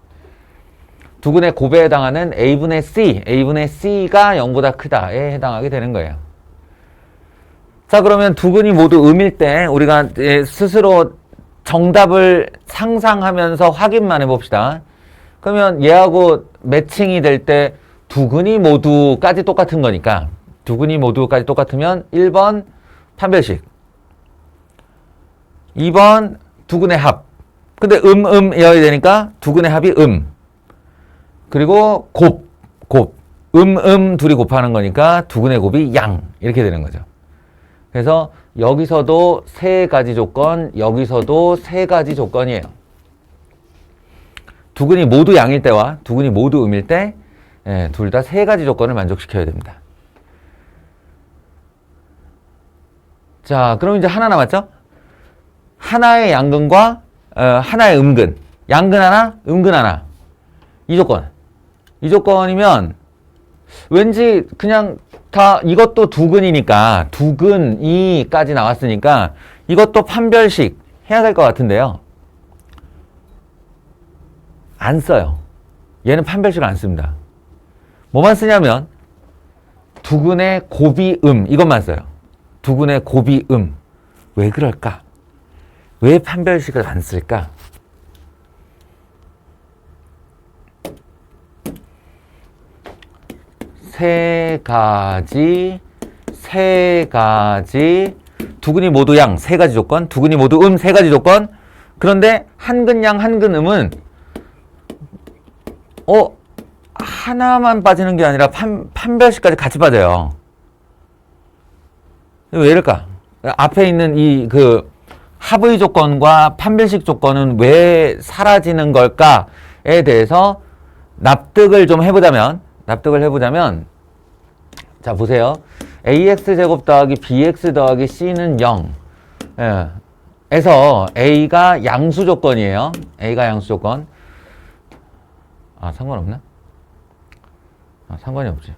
두근의 곱에 해당하는 a분의 c가 0보다 크다에 해당하게 되는 거예요. 자, 그러면 두근이 모두 음일 때 우리가 스스로 정답을 상상하면서 확인만 해봅시다. 그러면 얘하고 매칭이 될 때 두근이 모두까지 똑같은 거니까, 두근이 모두까지 똑같으면 1번 판별식, 2번 두근의 합. 근데 음이어야 되니까 두근의 합이 그리고 곱. 둘이 곱하는 거니까 두근의 곱이 양. 이렇게 되는 거죠. 그래서 여기서도 세 가지 조건, 여기서도 세 가지 조건이에요. 두근이 모두 양일 때와 두근이 모두 음일 때, 둘 다 세 가지 조건을 만족시켜야 됩니다. 자, 그럼 이제 하나 남았죠? 하나의 양근과 하나의 음근. 양근 하나, 음근 하나. 이 조건. 이 조건이면 왠지 그냥 다 이것도 두근이니까 두근이까지 나왔으니까 이것도 판별식 해야 될 것 같은데요. 안 써요. 얘는 판별식을 안 씁니다. 뭐만 쓰냐면 두근의 곱이 이것만 써요. 두근의 곱이 왜 그럴까? 왜 판별식을 안 쓸까? 세 가지 두근이 모두 양 세 가지 조건, 두근이 모두 세 가지 조건. 그런데 한근 양 한근 음은 하나만 빠지는 게 아니라 판별식까지 같이 빠져요. 왜 이럴까? 앞에 있는 이 합의 조건과 판별식 조건은 왜 사라지는 걸까에 대해서 납득을 해보자면, 자, 보세요. ax제곱 더하기 bx 더하기 c는 0. 예. 에서 a가 양수 조건이에요. a가 양수 조건. 아, 상관없나? 아, 상관이 없지.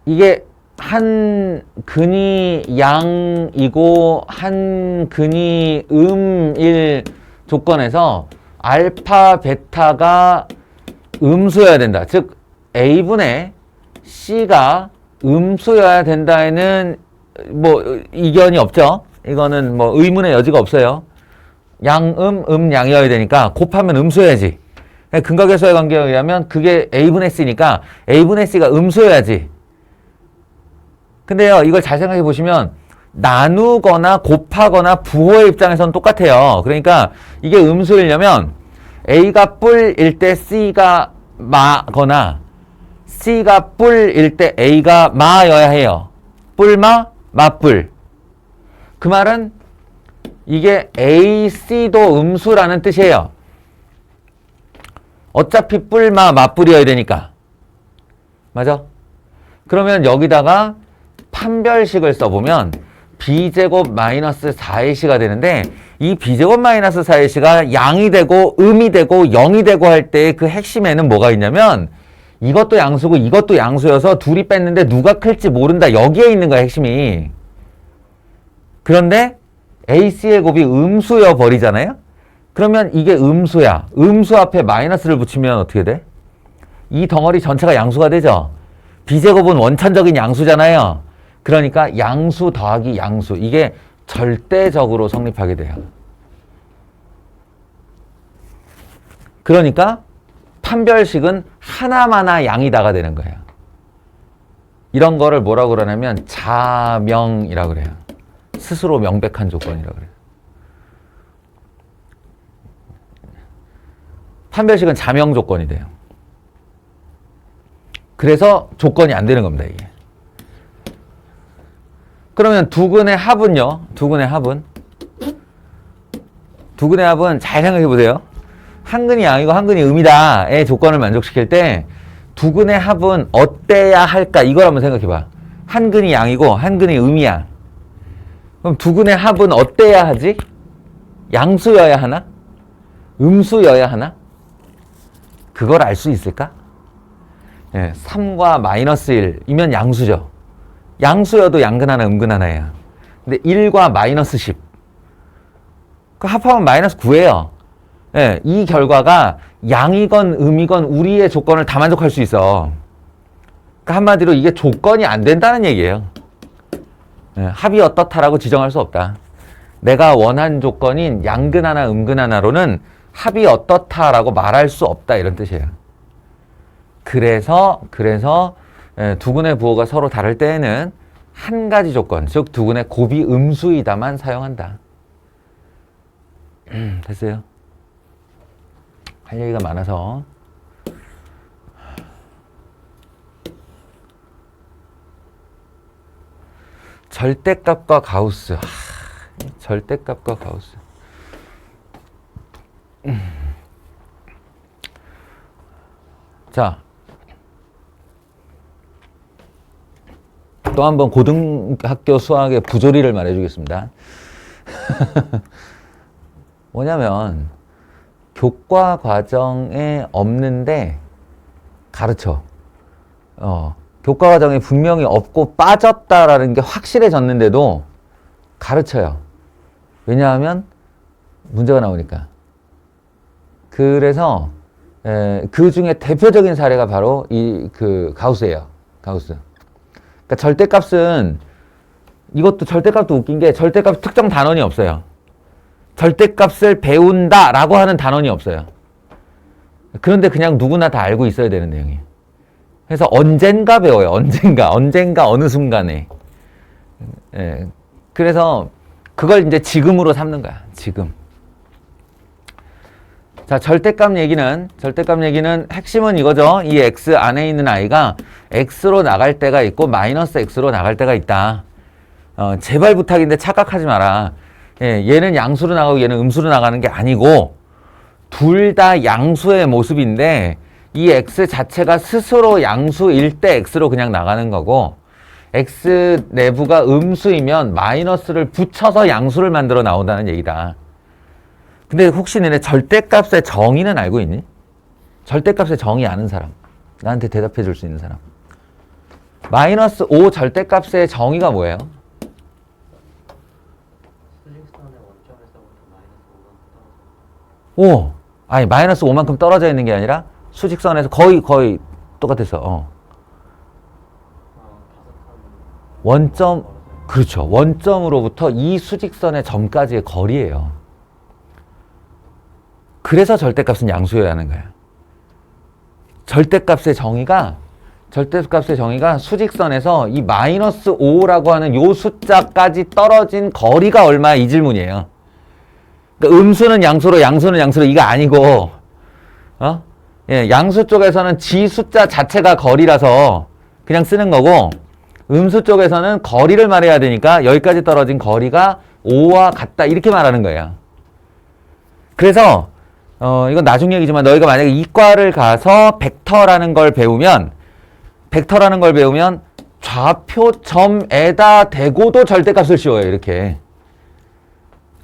이게 한 근이 양이고 한 근이 음일 조건에서 알파, 베타가 음수여야 된다. 즉 A분의 C가 음수여야 된다에는 뭐 이견이 없죠. 이거는 뭐 의문의 여지가 없어요. 양음, 양이어야 되니까 곱하면 음수여야지. 근각계수의 관계에 의하면 그게 A분의 C니까 A분의 C가 음수여야지. 근데요, 이걸 잘 생각해 보시면 나누거나 곱하거나 부호의 입장에서는 똑같아요. 그러니까 이게 음수이려면 A가 뿔일 때 C가 마거나 C가 뿔일 때 A가 마여야 해요. 뿔마, 마뿔. 그 말은 이게 AC도 음수라는 뜻이에요. 어차피 뿔마, 마뿔이어야 되니까. 맞아? 그러면 여기다가 판별식을 써보면 b제곱 마이너스 4ac가 되는데 이 b제곱 마이너스 4ac가 양이 되고 음이 되고 0이 되고 할 때 그 핵심에는 뭐가 있냐면 이것도 양수고 이것도 양수여서 둘이 뺐는데 누가 클지 모른다. 여기에 있는 거야, 핵심이. 그런데 ac의 곱이 음수여 버리잖아요. 그러면 이게 음수야. 음수 앞에 마이너스를 붙이면 어떻게 돼? 이 덩어리 전체가 양수가 되죠. b제곱은 원천적인 양수잖아요. 그러니까 양수 더하기 양수. 이게 절대적으로 성립하게 돼요. 그러니까 판별식은 하나마나 양이다가 되는 거예요. 이런 거를 뭐라고 그러냐면 자명이라고 그래요. 스스로 명백한 조건이라고 그래요. 판별식은 자명 조건이 돼요. 그래서 조건이 안 되는 겁니다, 이게. 그러면 두근의 합은요? 두근의 합은 잘 생각해 보세요. 한 근이 양이고 한 근이 음이다의 조건을 만족시킬 때 두근의 합은 어때야 할까? 이걸 한번 생각해 봐. 한 근이 양이고 한 근이 음이야. 그럼 두근의 합은 어때야 하지? 양수여야 하나? 음수여야 하나? 그걸 알 수 있을까? 3과 마이너스 1이면 양수죠. 양수여도 양근 하나, 음근 하나예요. 근데 1과 마이너스 10. 그 합하면 마이너스 9예요. 이 결과가 양이건 음이건 우리의 조건을 다 만족할 수 있어. 그러니까 한마디로 이게 조건이 안 된다는 얘기예요. 합이 어떻다라고 지정할 수 없다. 내가 원한 조건인 양근 하나, 음근 하나로는 합이 어떻다라고 말할 수 없다. 이런 뜻이에요. 그래서 두근의 부호가 서로 다를 때에는 한 가지 조건, 즉 두근의 곱이 음수이다만 사용한다. 됐어요? 할 얘기가 많아서. 절대값과 가우스. 절대값과 가우스. 자, 또 한 번 고등학교 수학의 부조리를 말해주겠습니다. 뭐냐면 교과 과정에 없는데 가르쳐. 교과 과정에 분명히 없고 빠졌다라는 게 확실해졌는데도 가르쳐요. 왜냐하면 문제가 나오니까. 그래서 그 중에 대표적인 사례가 바로 그 가우스예요. 가우스. 그러니까 절대값은, 이것도 절대값도 웃긴 게 절대값 특정 단원이 없어요. 절대값을 배운다라고 하는 단원이 없어요. 그런데 그냥 누구나 다 알고 있어야 되는 내용이에요. 그래서 언젠가 배워요. 언젠가 어느 순간에. 그래서 그걸 이제 지금으로 삼는 거야. 지금. 자, 절대값 얘기는 핵심은 이거죠. 이 x 안에 있는 i가 x로 나갈 때가 있고 마이너스 x로 나갈 때가 있다. 제발 부탁인데 착각하지 마라. 얘는 양수로 나가고 얘는 음수로 나가는 게 아니고 둘 다 양수의 모습인데 이 x 자체가 스스로 양수일 때 x로 그냥 나가는 거고 x 내부가 음수이면 마이너스를 붙여서 양수를 만들어 나온다는 얘기다. 근데 혹시 너네 절대값의 정의는 알고 있니? 절대값의 정의 아는 사람. 나한테 대답해 줄 수 있는 사람. 마이너스 5 절대값의 정의가 뭐예요? 수직선의 원점에서부터 마이너스 5만큼 떨어져. 5. 아니 마이너스 5만큼 떨어져 있는 게 아니라 수직선에서 거의 똑같아서 다섯 원점 칸 그렇죠. 원점으로부터 이 수직선의 점까지의 거리예요. 그래서 절대값은 양수여야 하는 거야. 절대값의 정의가 수직선에서 이 마이너스 5라고 하는 요 숫자까지 떨어진 거리가 얼마야 이 질문이에요. 그러니까 음수는 양수로 양수는 양수로 이거 아니고 예, 양수 쪽에서는 지 숫자 자체가 거리라서 그냥 쓰는 거고 음수 쪽에서는 거리를 말해야 되니까 여기까지 떨어진 거리가 5와 같다 이렇게 말하는 거예요. 그래서 이건 나중 얘기지만 너희가 만약에 이과를 가서 벡터라는 걸 배우면 좌표점에다 대고도 절대값을 씌워요. 이렇게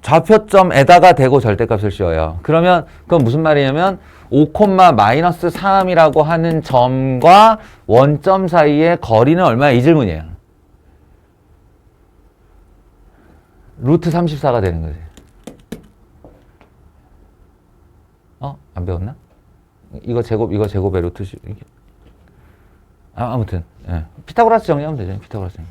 좌표점에다가 대고 절대값을 씌워요. 그러면 그건 무슨 말이냐면 5,-3이라고 하는 점과 원점 사이의 거리는 얼마야? 이 질문이에요. 루트 34가 되는 거지. 안 배웠나? 이거 제곱의 루트 아무튼 예. 피타고라스 정리하면 되죠. 피타고라스 정리.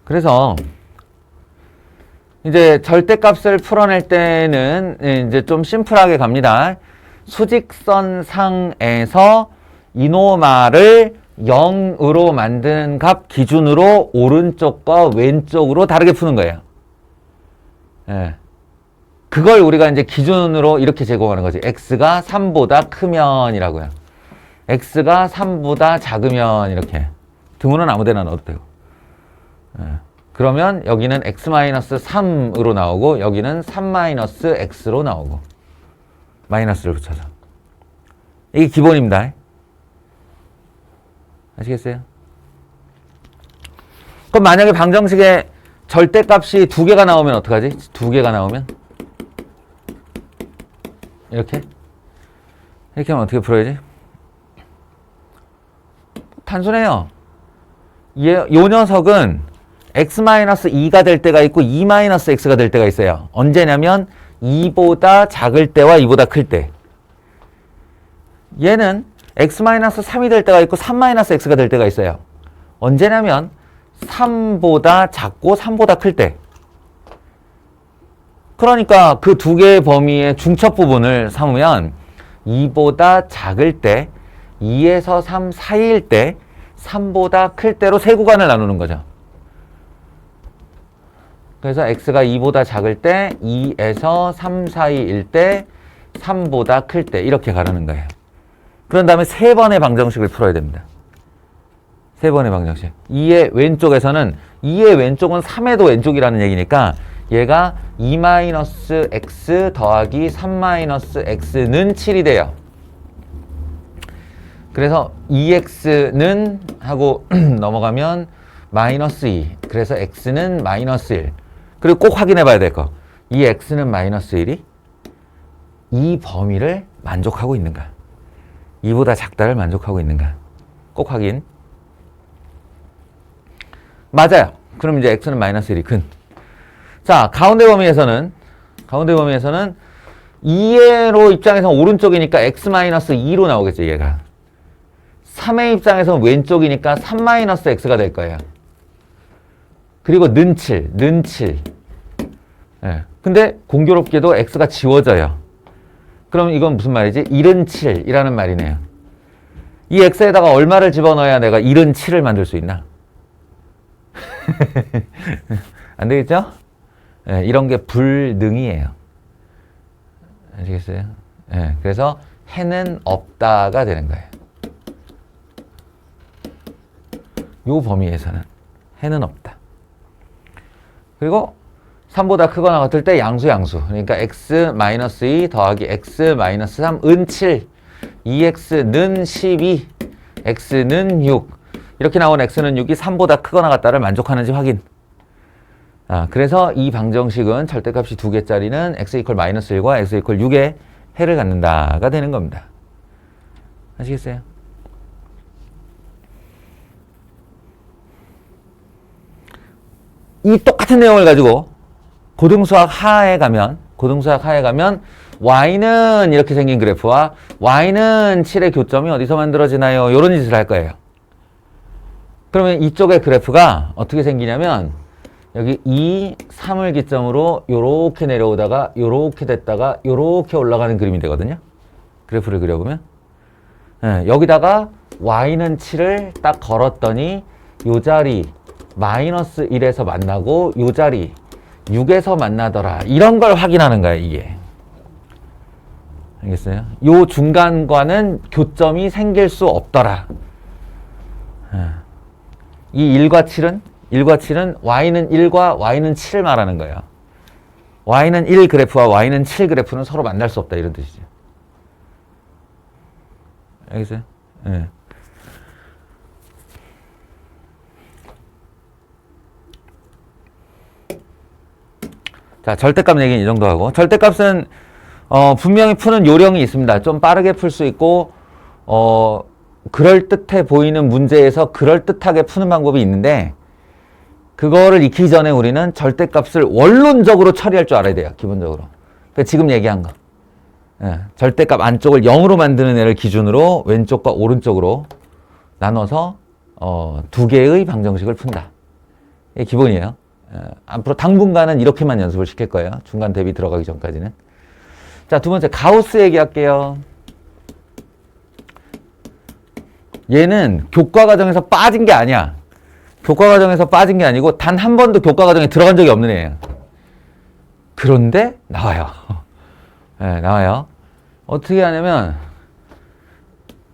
그래서 이제 절대값을 풀어낼 때는 이제 좀 심플하게 갑니다. 수직선상에서 이노마를 0으로 만드는 값 기준으로 오른쪽과 왼쪽으로 다르게 푸는 거예요. 예. 그걸 우리가 이제 기준으로 이렇게 제공하는 거지. x가 3보다 크면이라고요. x가 3보다 작으면 이렇게. 등호는 아무 데나 넣어도 되고. 예. 그러면 여기는 x-3으로 나오고 여기는 3-x로 나오고 마이너스를 붙여서 이게 기본입니다. 아시겠어요? 그럼 만약에 방정식에 절대값이 2개가 나오면 어떡하지? 2개가 나오면 이렇게 하면 어떻게 풀어야지? 단순해요. 요 녀석은 x-2가 될 때가 있고 2-x가 될 때가 있어요. 언제냐면 2보다 작을 때와 2보다 클 때. 얘는 x-3이 될 때가 있고 3-x가 될 때가 있어요. 언제냐면 3보다 작고 3보다 클 때. 그러니까 그 두 개의 범위의 중첩 부분을 삼으면 2보다 작을 때, 2에서 3 사이일 때, 3보다 클 때로 세 구간을 나누는 거죠. 그래서 x가 2보다 작을 때, 2에서 3 사이일 때, 3보다 클 때 이렇게 가르는 거예요. 그런 다음에 세 번의 방정식을 풀어야 됩니다. 세 번의 방정식. 2의 왼쪽에서는 2의 왼쪽은 3에도 왼쪽이라는 얘기니까 얘가 2-x 더하기 3-x는 7이 돼요. 그래서 2x는 하고 넘어가면 마이너스 2. 그래서 x는 마이너스 1. 그리고 꼭 확인해 봐야 될 거. 이 x는 마이너스 1이 이 범위를 만족하고 있는가? 2보다 작다를 만족하고 있는가? 꼭 확인. 맞아요. 그럼 이제 x는 마이너스 1이 근. 자, 가운데 범위에서는 2로 입장에서 오른쪽이니까 x-2로 나오겠죠, 얘가. 3의 입장에서 왼쪽이니까 3-x가 될 거예요. 그리고 는 7. 예. 근데 공교롭게도 x가 지워져요. 그럼 이건 무슨 말이지? 1은 7이라는 말이네요. 이 x에다가 얼마를 집어넣어야 내가 1은 7을 만들 수 있나? 안 되겠죠? 예, 이런 게 불능이에요. 아시겠어요? 예, 그래서 해는 없다가 되는 거예요. 요 범위에서는 해는 없다. 그리고 3보다 크거나 같을 때 양수. 그러니까 x-2 더하기 x-3 은 7, 2x는 12, x는 6. 이렇게 나온 x는 6이 3보다 크거나 같다를 만족하는지 확인. 그래서 이 방정식은 절대값이 2개짜리는 x -1과 x 6에 해를 갖는다가 되는 겁니다. 아시겠어요? 이 똑같은 내용을 가지고 고등수학 하에 가면 y는 이렇게 생긴 그래프와 y는 7의 교점이 어디서 만들어지나요? 이런 짓을 할 거예요. 그러면 이쪽의 그래프가 어떻게 생기냐면 여기 2, 3을 기점으로 요렇게 내려오다가 요렇게 됐다가 요렇게 올라가는 그림이 되거든요. 그래프를 그려보면 여기다가 y는 7을 딱 걸었더니 요 자리 마이너스 1에서 만나고 요 자리 6에서 만나더라. 이런 걸 확인하는 거예요, 이게. 알겠어요? 요 중간과는 교점이 생길 수 없더라. 이 1과 7은 y는 1과 y는 7을 말하는 거예요. y는 1 그래프와 y는 7 그래프는 서로 만날 수 없다. 이런 뜻이죠. 알겠어요? 네. 자, 절대값 얘기는 이 정도 하고, 절대값은 분명히 푸는 요령이 있습니다. 좀 빠르게 풀 수 있고 그럴듯해 보이는 문제에서 그럴듯하게 푸는 방법이 있는데, 그거를 익히기 전에 우리는 절대값을 원론적으로 처리할 줄 알아야 돼요. 기본적으로. 그러니까 지금 얘기한 거. 절대값 안쪽을 0으로 만드는 애를 기준으로 왼쪽과 오른쪽으로 나눠서 두 개의 방정식을 푼다. 이게 기본이에요. 앞으로 당분간은 이렇게만 연습을 시킬 거예요. 중간 대비 들어가기 전까지는. 자, 두 번째 가우스 얘기할게요. 얘는 교과 과정에서 빠진 게 아니야. 교과 과정에서 빠진 게 아니고 단 한 번도 교과 과정에 들어간 적이 없는 애예요. 그런데 나와요. 네, 나와요. 어떻게 하냐면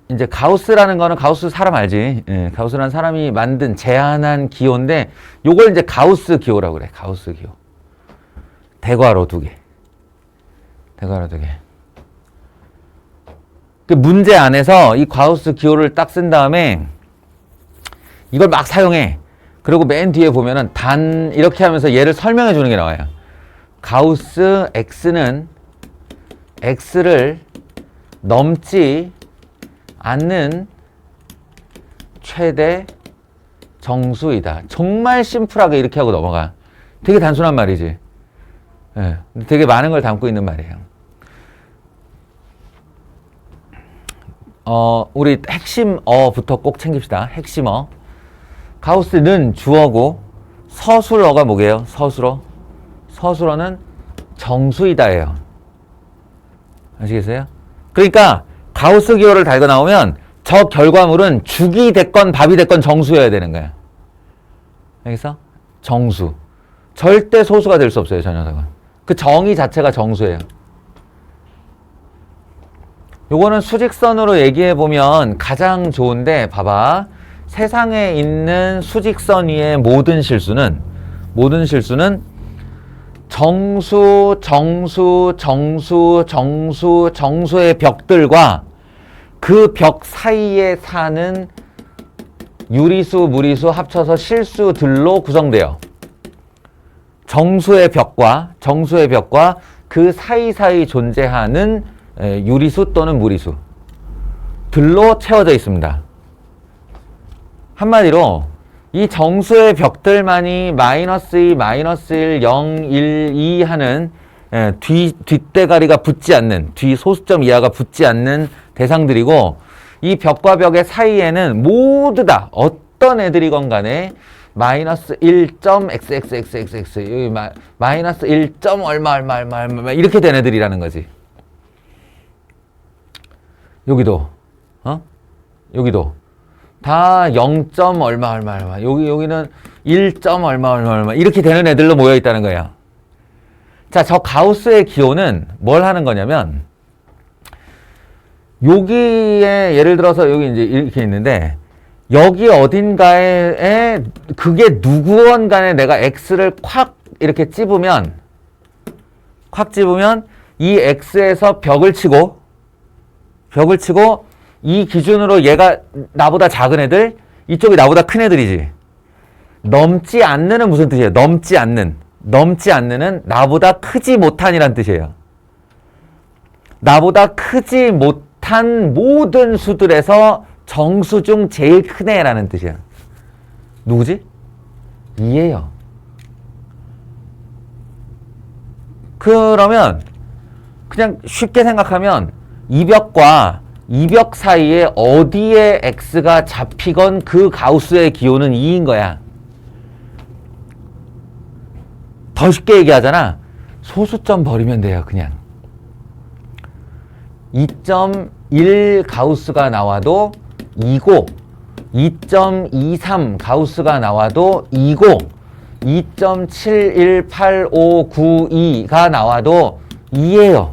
이제 가우스라는 거는, 가우스 사람 알지? 네, 가우스라는 사람이 만든 제한한 기호인데 요걸 이제 가우스 기호라고 그래. 가우스 기호. 대괄호 2개. 대괄호 2개. 그 문제 안에서 이 가우스 기호를 딱 쓴 다음에 이걸 막 사용해. 그리고 맨 뒤에 보면은 단 이렇게 하면서 얘를 설명해 주는 게 나와요. 가우스 x는 x를 넘지 않는 최대 정수이다. 정말 심플하게 이렇게 하고 넘어가. 되게 단순한 말이지. 네, 되게 많은 걸 담고 있는 말이에요. 우리 핵심 어부터 꼭 챙깁시다. 핵심 어. 가우스는 주어고 서술어가 뭐게요? 서술어. 서술어는 정수이다예요. 아시겠어요? 그러니까 가우스 기호를 달고 나오면 저 결과물은 죽이 됐건 밥이 됐건 정수여야 되는 거야. 알겠어? 정수. 절대 소수가 될 수 없어요, 저 녀석은. 그 정의 자체가 정수예요. 요거는 수직선으로 얘기해보면 가장 좋은데, 봐봐. 세상에 있는 수직선 위의 모든 실수는 정수의 벽들과 그 벽 사이에 사는 유리수, 무리수 합쳐서 실수들로 구성돼요. 정수의 벽과 그 사이사이 존재하는 유리수 또는 무리수 들로 채워져 있습니다. 한마디로 이 정수의 벽들만이 -2, -1, 0, 1, 2 하는 뒷대가리가 붙지 않는, 뒤 소수점 이하가 붙지 않는 대상들이고, 이 벽과 벽의 사이에는 모두 다 어떤 애들이건 간에 -1.xxxx 여기 -1. 얼마 이렇게 된 애들이라는 거지. 여기도 다 0. 얼마 여기는 1. 얼마 이렇게 되는 애들로 모여 있다는 거예요. 자, 저 가우스의 기호는 뭘 하는 거냐면, 여기에 예를 들어서 여기 이제 이렇게 있는데, 여기 어딘가에 그게 누구건 간에 내가 x를 콱 이렇게 찝으면 이 x에서 벽을 치고 이 기준으로 얘가 나보다 작은 애들, 이쪽이 나보다 큰 애들이지. 넘지 않는은 무슨 뜻이에요? 넘지 않는은 나보다 크지 못한이란 뜻이에요. 나보다 크지 못한 모든 수들에서 정수 중 제일 큰 애라는 뜻이야. 누구지? 2예요. 그러면 그냥 쉽게 생각하면 이 벽 사이에 어디에 x가 잡히건 그 가우스의 기호는 2인 거야. 더 쉽게 얘기하잖아. 소수점 버리면 돼요. 그냥 2.1 가우스가 나와도 2고 2.23 가우스가 나와도 2고 2.718592가 나와도 2예요.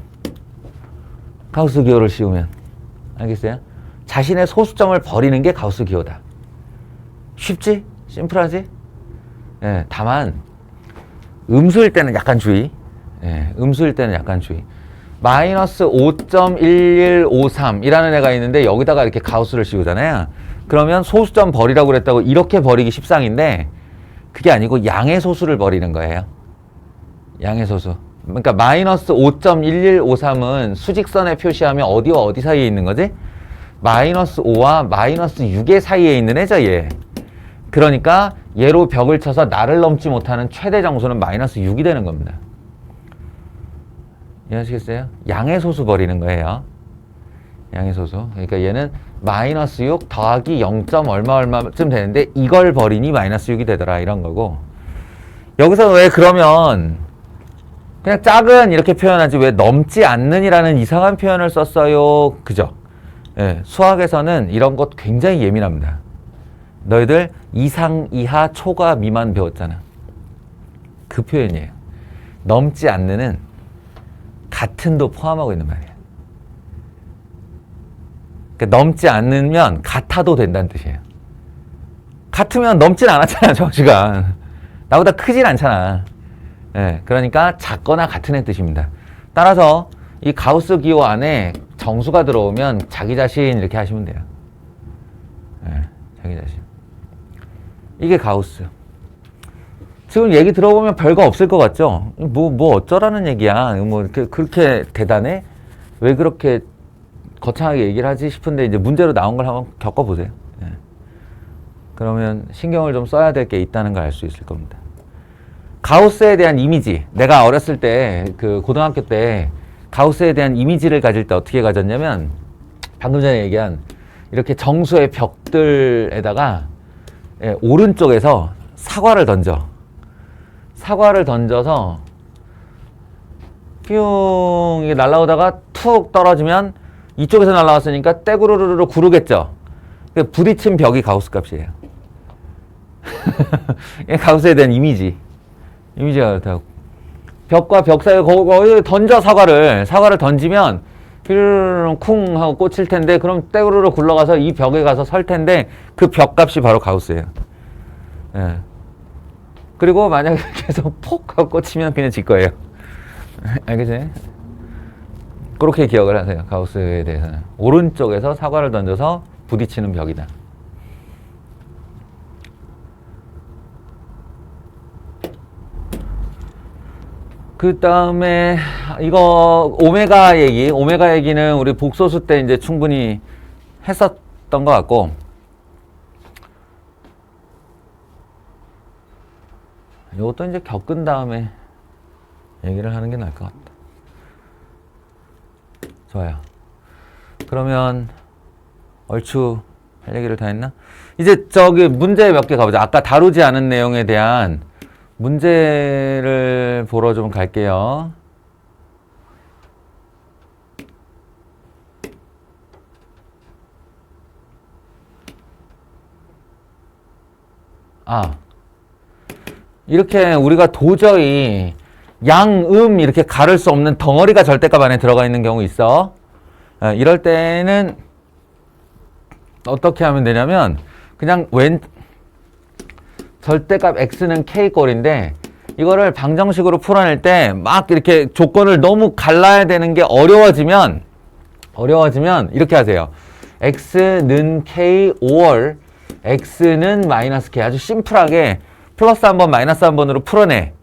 가우스 기호를 씌우면. 알겠어요? 자신의 소수점을 버리는 게 가우스 기호다. 쉽지? 심플하지? 예, 다만 음수일 때는 약간 주의. 예, 음수일 때는 약간 주의. 마이너스 5.1153이라는 애가 있는데 여기다가 이렇게 가우스를 씌우잖아요. 그러면 소수점 버리라고 그랬다고 이렇게 버리기 십상인데 그게 아니고 양의 소수를 버리는 거예요. 양의 소수. 그러니까 마이너스 5.1153은 수직선에 표시하면 어디와 어디 사이에 있는 거지? 마이너스 5와 마이너스 6의 사이에 있는 애죠, 얘. 그러니까 얘로 벽을 쳐서 나를 넘지 못하는 최대 정수는 마이너스 6이 되는 겁니다. 이해하시겠어요? 양의 소수 버리는 거예요. 양의 소수. 그러니까 얘는 마이너스 6 더하기 0. 얼마쯤 되는데 이걸 버리니 마이너스 6이 되더라 이런 거고. 여기서 왜 그러면 그냥 작은 이렇게 표현하지 왜 넘지 않는이라는 이상한 표현을 썼어요? 그죠? 예, 수학에서는 이런 것 굉장히 예민합니다. 너희들 이상, 이하, 초과, 미만 배웠잖아. 그 표현이에요. 넘지 않는은 같은도 포함하고 있는 말이에요. 그러니까 넘지 않으면 같아도 된다는 뜻이에요. 같으면 넘진 않았잖아, 정수가. 나보다 크진 않잖아. 예, 그러니까 작거나 같은 애 뜻입니다. 따라서 이 가우스 기호 안에 정수가 들어오면 자기 자신 이렇게 하시면 돼요. 예, 자기 자신. 이게 가우스. 지금 얘기 들어보면 별거 없을 것 같죠? 뭐 어쩌라는 얘기야. 뭐 그렇게 대단해? 왜 그렇게 거창하게 얘기를 하지 싶은데 이제 문제로 나온 걸 한번 겪어보세요. 예. 그러면 신경을 좀 써야 될 게 있다는 걸 알 수 있을 겁니다. 가우스에 대한 이미지. 내가 어렸을 때 그 고등학교 때 가우스에 대한 이미지를 가질 때 어떻게 가졌냐면 방금 전에 얘기한 이렇게 정수의 벽들에다가 예, 오른쪽에서 사과를 던져서 뿅 이게 날아오다가 툭 떨어지면 이쪽에서 날아왔으니까 떼구르르르 구르겠죠. 부딪힌 벽이 가우스 값이에요. 가우스에 대한 이미지가 그렇다고. 벽과 벽 사이에 거기 던져 사과를 던지면 쿵 하고 꽂힐 텐데 그럼 떼구르르 굴러가서 이 벽에 가서 설 텐데 그 벽값이 바로 가우스예요. 예. 그리고 만약에 계속 폭 하고 꽂히면 그냥 질 거예요. 알겠어요? 그렇게 기억을 하세요. 가우스에 대해서는. 오른쪽에서 사과를 던져서 부딪히는 벽이다. 그 다음에 이거 오메가 얘기는 우리 복소수 때 이제 충분히 했었던 것 같고, 이것도 이제 겪은 다음에 얘기를 하는 게 나을 것 같다. 좋아요. 그러면 얼추 할 얘기를 다 했나? 이제 저기 문제 몇 개 가보자. 아까 다루지 않은 내용에 대한 문제를 보러 좀 갈게요. 이렇게 우리가 도저히 양, 이렇게 가를 수 없는 덩어리가 절대값 안에 들어가 있는 경우 있어. 이럴 때는 어떻게 하면 되냐면 그냥 절대값 x는 k꼴인데 이거를 방정식으로 풀어낼 때 막 이렇게 조건을 너무 갈라야 되는 게 어려워지면 이렇게 하세요. x는 k or x는 마이너스 k. 아주 심플하게 플러스 한 번 마이너스 한 번으로 풀어내.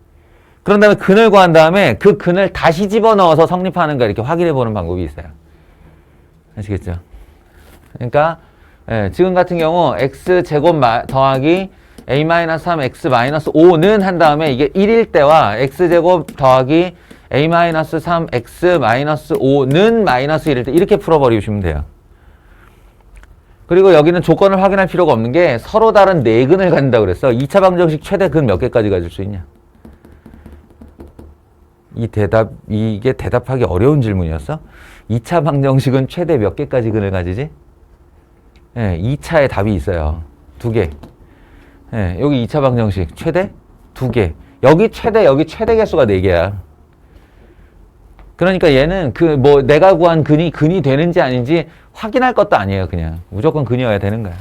그런 다음에 근을 구한 다음에 그 근을 다시 집어넣어서 성립하는가 이렇게 확인해 보는 방법이 있어요. 아시겠죠? 그러니까 지금 같은 경우 x제곱 더하기 a-3 x-5는 한 다음에 이게 1일 때와 x제곱 더하기 a-3 x-5는 마이너스 1일 때 이렇게 풀어버리시면 돼요. 그리고 여기는 조건을 확인할 필요가 없는 게 서로 다른 네 근을 갖는다고 그랬어. 2차 방정식 최대 근 몇 개까지 가질 수 있냐? 이게 대답하기 어려운 질문이었어? 2차 방정식은 최대 몇 개까지 근을 가지지? 2차에 답이 있어요. 2개. 여기 2차 방정식 최대 2개. 여기 최대 개수가 4개야. 그러니까 얘는 내가 구한 근이 되는지 아닌지 확인할 것도 아니에요. 그냥 무조건 근이어야 되는 거야.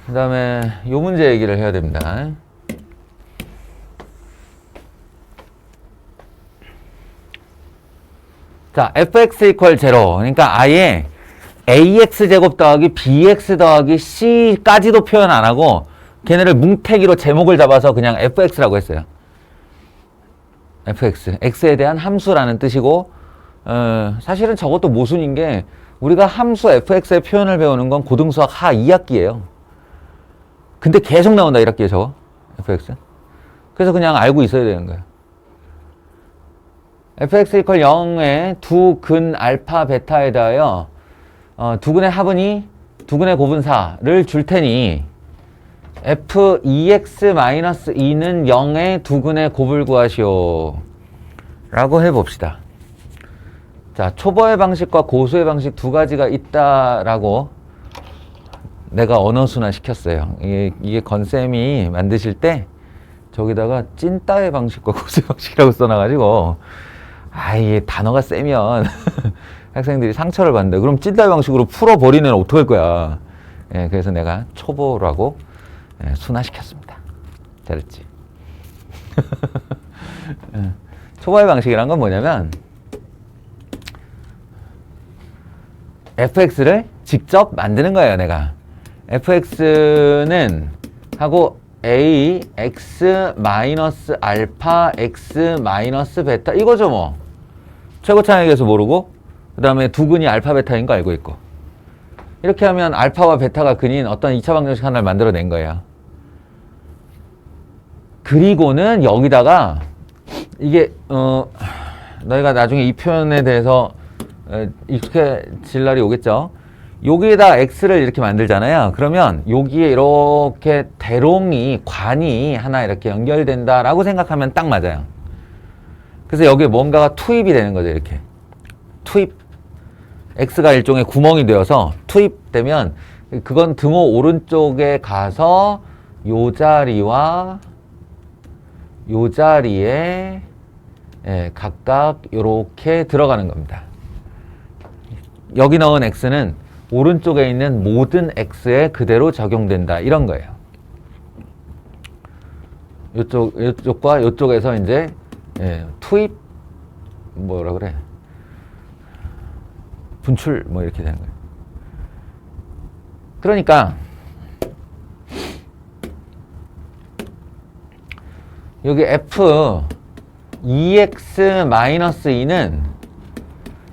그 다음에 요 문제 얘기를 해야 됩니다. 자, fx equal 0. 그러니까 아예 ax제곱 더하기 bx 더하기 c까지도 표현 안 하고 걔네를 뭉태기로 제목을 잡아서 그냥 fx라고 했어요. fx, x에 대한 함수라는 뜻이고 사실은 저것도 모순인 게 우리가 함수 fx의 표현을 배우는 건 고등수학 하 2학기예요. 근데 계속 나온다 1학기에 저거 fx. 그래서 그냥 알고 있어야 되는 거예요. fx equal 0의 두 근 알파 베타에 대하여 두 근의 합은이 두 근의 곱은 4를 줄 테니 f2x-2는 0의 두 근의 곱을 구하시오 라고 해봅시다. 자, 초보의 방식과 고수의 방식 두 가지가 있다라고 내가 언어순화 시켰어요. 이게 건쌤이 만드실 때 저기다가 찐따의 방식과 고수의 방식이라고 써놔가지고 이게 단어가 세면 학생들이 상처를 받는다. 그럼 찐따의 방식으로 풀어버리는 애는 어떡할 거야. 그래서 내가 초보라고 순화시켰습니다. 잘했지? 초보의 방식이란 건 뭐냐면 fx를 직접 만드는 거예요. 내가 fx는 하고 a x 마이너스 알파 x 마이너스 베타 이거죠 뭐. 최고차항의 개수 모르고 그 다음에 두 근이 알파 베타인 거 알고 있고 이렇게 하면 알파와 베타가 근인 어떤 2차 방정식 하나를 만들어낸 거예요. 그리고는 여기다가 이게 너희가 나중에 이 표현에 대해서 익숙해질 날이 오겠죠. 여기에다 x를 이렇게 만들잖아요. 그러면 여기에 이렇게 대롱이 관이 하나 이렇게 연결된다라고 생각하면 딱 맞아요. 그래서 여기에 뭔가가 투입이 되는 거죠. 이렇게 투입, x가 일종의 구멍이 되어서 투입되면 그건 등호 오른쪽에 가서 요 자리와 요 자리에 각각 이렇게 들어가는 겁니다. 여기 넣은 x는 오른쪽에 있는 모든 x에 그대로 적용된다. 이런 거예요. 요쪽과 요쪽에서 이제 투입 뭐라 그래? 분출 뭐 이렇게 되는 거예요. 그러니까 여기 f 2x-2는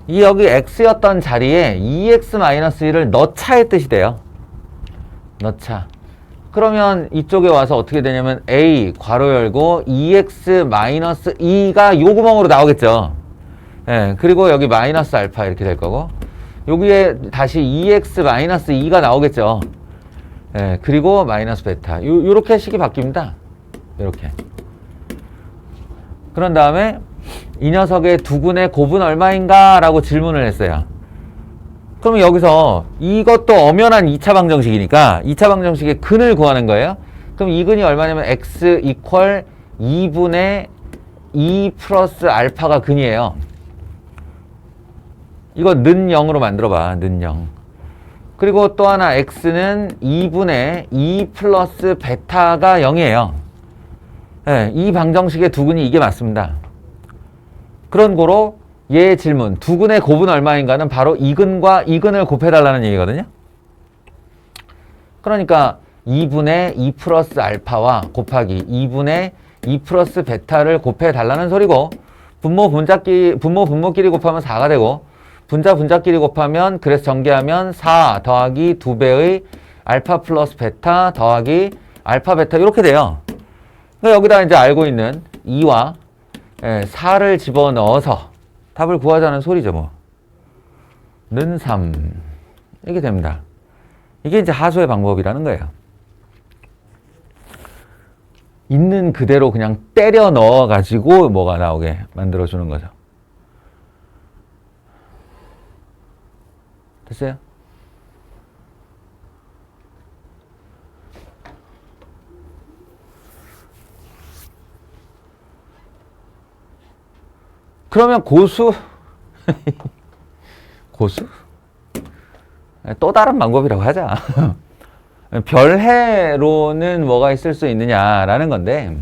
이 여기 x였던 자리에 2x-1을 넣자의 뜻이 돼요. 넣자. 그러면 이쪽에 와서 어떻게 되냐면 a 괄호 열고 2x-2가 요 구멍으로 나오겠죠. 그리고 여기 마이너스 알파 이렇게 될 거고 여기에 다시 2x-2가 나오겠죠. 그리고 마이너스 베타 요렇게 식이 바뀝니다. 요렇게. 그런 다음에 이 녀석의 두 근의 곱은 얼마인가? 라고 질문을 했어요. 그러면 여기서 이것도 엄연한 2차 방정식이니까 2차 방정식의 근을 구하는 거예요. 그럼 이 근이 얼마냐면 x 이퀄 2분의 2 플러스 알파가 근이에요. 이거 는 0으로 만들어봐. 는 0. 그리고 또 하나 x는 2분의 2 플러스 베타가 0이에요. 네, 이 방정식의 두근이 이게 맞습니다. 그런 거로 얘의 질문, 두근의 곱은 얼마인가는 바로 이근과 이근을 곱해달라는 얘기거든요. 그러니까 2분의 2 플러스 알파와 곱하기 2분의 2 플러스 베타를 곱해달라는 소리고, 분모끼리 곱하면 4가 되고, 분자끼리 곱하면, 그래서 전개하면 4 더하기 2배의 알파 플러스 베타 더하기 알파 베타 이렇게 돼요. 그러니까 여기다 이제 알고 있는 2와 4를 집어넣어서 답을 구하자는 소리죠, 뭐. 는 3. 이게 됩니다. 이게 이제 하수의 방법이라는 거예요. 있는 그대로 그냥 때려 넣어가지고 뭐가 나오게 만들어주는 거죠. 됐어요? 그러면 고수? 고수? 또 다른 방법이라고 하자. 별해로는 뭐가 있을 수 있느냐라는 건데,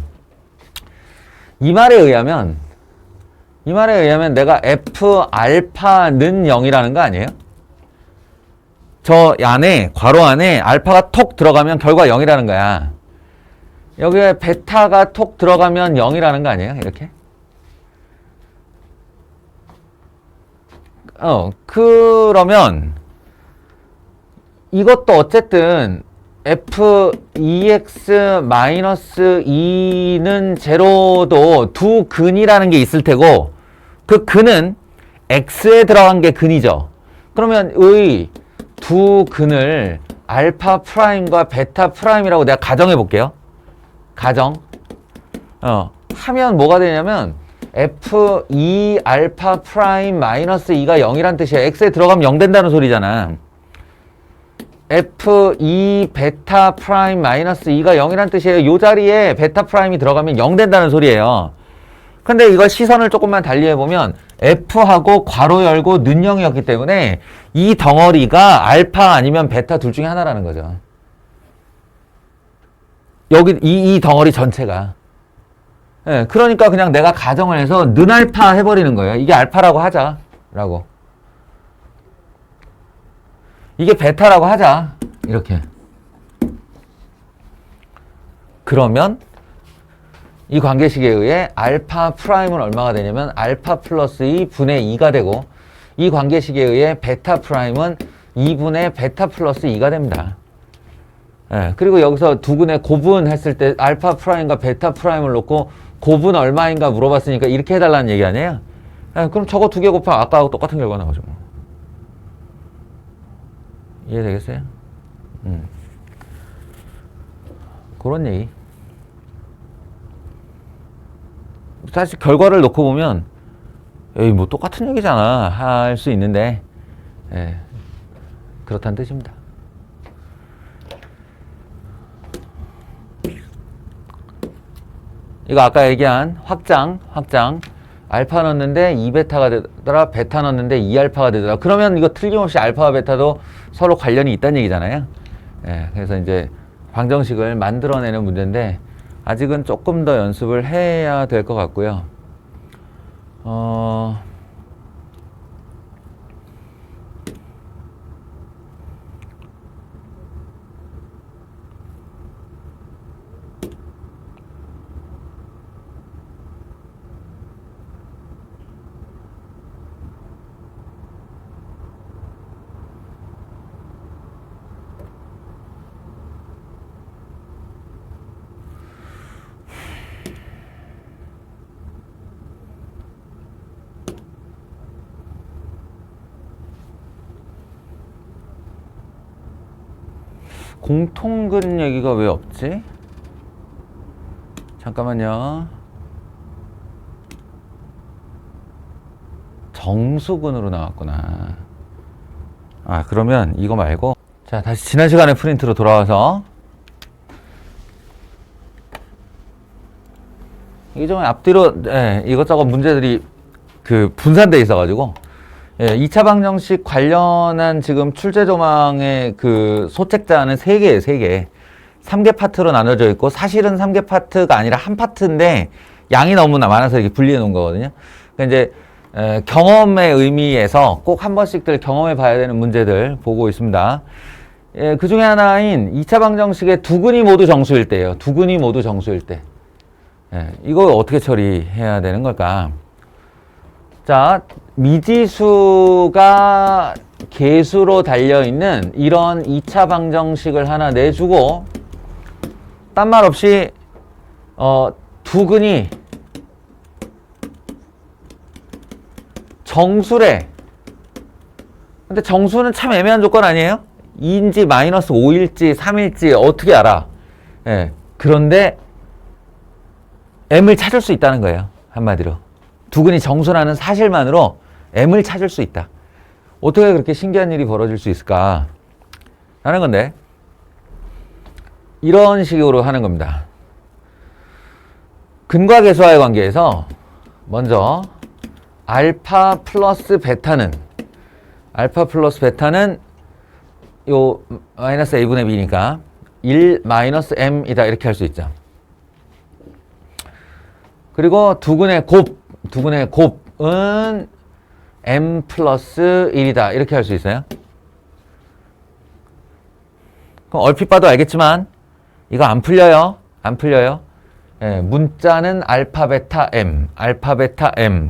이 말에 의하면 내가 f 알파는 0이라는 거 아니에요? 저 안에, 괄호 안에 알파가 톡 들어가면 결과 0이라는 거야. 여기에 베타가 톡 들어가면 0이라는 거 아니에요? 이렇게? 그러면 이것도 어쨌든 f2x-2는 제로도 두 근이라는 게 있을 테고, 그 근은 x에 들어간 게 근이죠. 그러면 의 두 근을 알파 프라임과 베타 프라임이라고 내가 가정해 볼게요. 하면 뭐가 되냐면 f2 알파 프라임 마이너스 2가 0이란 뜻이에요. x에 들어가면 0 된다는 소리잖아. f2 베타 프라임 마이너스 2가 0이란 뜻이에요. 이 자리에 베타 프라임이 들어가면 0 된다는 소리예요. 근데 이걸 시선을 조금만 달리해보면 f하고 괄호 열고 는 0이었기 때문에 이 덩어리가 알파 아니면 베타 둘 중에 하나라는 거죠. 여기 이 덩어리 전체가. 예, 그러니까 그냥 내가 가정을 해서 는 알파 해버리는 거예요. 이게 알파라고 하자라고. 이게 베타라고 하자. 이렇게. 그러면 이 관계식에 의해 알파 프라임은 얼마가 되냐면 알파 플러스 2분의 2가 되고, 이 관계식에 의해 베타 프라임은 2분의 베타 플러스 2가 됩니다. 예, 그리고 여기서 두근의 곱은 했을 때 알파 프라임과 베타 프라임을 놓고 곱은 얼마인가 물어봤으니까 이렇게 해달라는 얘기 아니에요? 예, 그럼 저거 두 개 곱하면 아까하고 똑같은 결과 나오죠. 뭐. 이해되겠어요? 그런 얘기. 사실 결과를 놓고 보면 에이 뭐 똑같은 얘기잖아 할 수 있는데, 예, 그렇다는 뜻입니다. 이거 아까 얘기한 확장 알파 넣었는데 2베타가 되더라, 베타 넣었는데 2알파가 되더라. 그러면 이거 틀림없이 알파와 베타도 서로 관련이 있다는 얘기잖아요. 예, 그래서 이제 방정식을 만들어내는 문제인데 아직은 조금 더 연습을 해야 될 것 같고요. 공통근 얘기가 왜 없지? 잠깐만요. 정수근으로 나왔구나. 아, 그러면 이거 말고, 자, 다시 지난 시간에 프린트로 돌아와서 이게 좀 앞뒤로 이것저것 문제들이 그 분산돼 있어가지고 예, 2차 방정식 관련한 지금 출제 조망의 그 소책자는 3개예요, 3개. 3개 파트로 나눠져 있고, 사실은 3개 파트가 아니라 한 파트인데, 양이 너무 많아서 이렇게 분리해 놓은 거거든요. 그러니까 이제, 경험의 의미에서 꼭 한 번씩들 경험해 봐야 되는 문제들 보고 있습니다. 예, 그 중에 하나인 2차 방정식의 두근이 모두 정수일 때예요. 두근이 모두 정수일 때. 예, 이거 어떻게 처리해야 되는 걸까? 자, 미지수가 개수로 달려있는 이런 2차 방정식을 하나 내주고, 딴 말 없이 두근이 정수래. 근데 정수는 참 애매한 조건 아니에요? 2인지 마이너스 5일지 3일지 어떻게 알아? 예. 그런데 m을 찾을 수 있다는 거예요. 한마디로. 두근이 정수라는 사실만으로 m을 찾을 수 있다. 어떻게 그렇게 신기한 일이 벌어질 수 있을까? 하는 건데, 이런 식으로 하는 겁니다. 근과 계수와의 관계에서 먼저 알파 플러스 베타는 요 마이너스 a분의 b니까 1 마이너스 m이다 이렇게 할 수 있죠. 그리고 두근의 곱은 m 플러스 1이다 이렇게 할 수 있어요. 그럼 얼핏 봐도 알겠지만 이거 안 풀려요. 예, 문자는 알파 베타 m,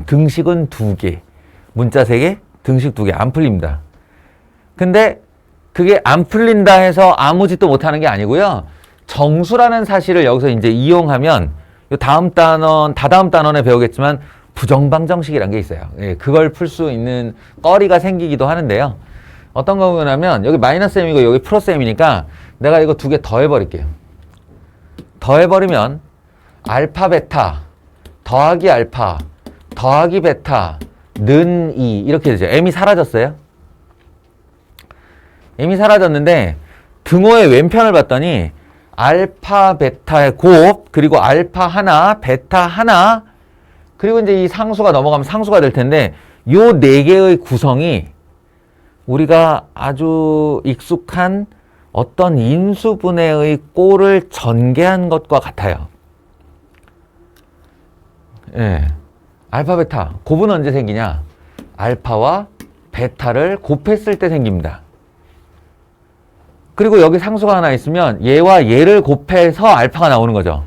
등식은 2개, 문자 3개, 등식 2개 안 풀립니다. 근데 그게 안 풀린다 해서 아무 짓도 못하는 게 아니고요. 정수라는 사실을 여기서 이제 이용하면 요 다다음 단원에 배우겠지만 부정방정식이라는 게 있어요. 예, 그걸 풀 수 있는 거리가 생기기도 하는데요. 어떤 거냐면 여기 마이너스 m이고 여기 플러스 m이니까 내가 이거 2개 더해버릴게요. 더해버리면 알파 베타 더하기 알파 더하기 베타는 2 이렇게 되죠. m이 사라졌어요. m이 사라졌는데 등호의 왼편을 봤더니 알파 베타의 곱 그리고 알파 하나 베타 하나 그리고 이제 이 상수가 넘어가면 상수가 될 텐데 요 4개의 구성이 우리가 아주 익숙한 어떤 인수분해의 꼴을 전개한 것과 같아요. 예. 알파 베타 곱은 언제 생기냐? 알파와 베타를 곱했을 때 생깁니다. 그리고 여기 상수가 하나 있으면 얘와 얘를 곱해서 알파가 나오는 거죠.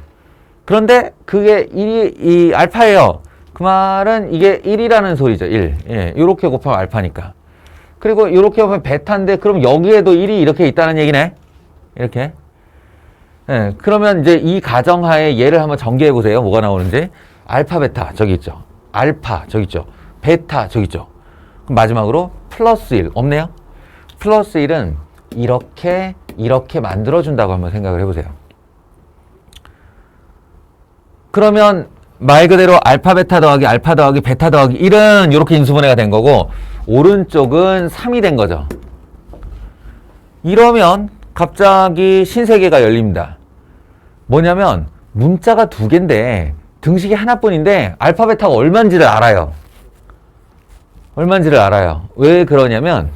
그런데 그게 1이 이 알파예요. 그 말은 이게 1이라는 소리죠. 1. 예. 요렇게 곱하면 알파니까. 그리고 요렇게 곱하면 베타인데 그럼 여기에도 1이 이렇게 있다는 얘기네. 이렇게. 예. 그러면 이제 이 가정하에 얘를 한번 전개해 보세요. 뭐가 나오는지. 알파 베타 저기 있죠. 알파 저기 있죠. 베타 저기 있죠. 그럼 마지막으로 플러스 1 없네요. 플러스 1은 이렇게 만들어준다고 한번 생각을 해보세요. 그러면 말 그대로 알파 베타 더하기 알파 더하기 베타 더하기 1은 이렇게 인수분해가 된 거고 오른쪽은 3이 된 거죠. 이러면 갑자기 신세계가 열립니다. 뭐냐면 문자가 2개인데 등식이 하나뿐인데 알파 베타가 얼마인지를 알아요. 왜 그러냐면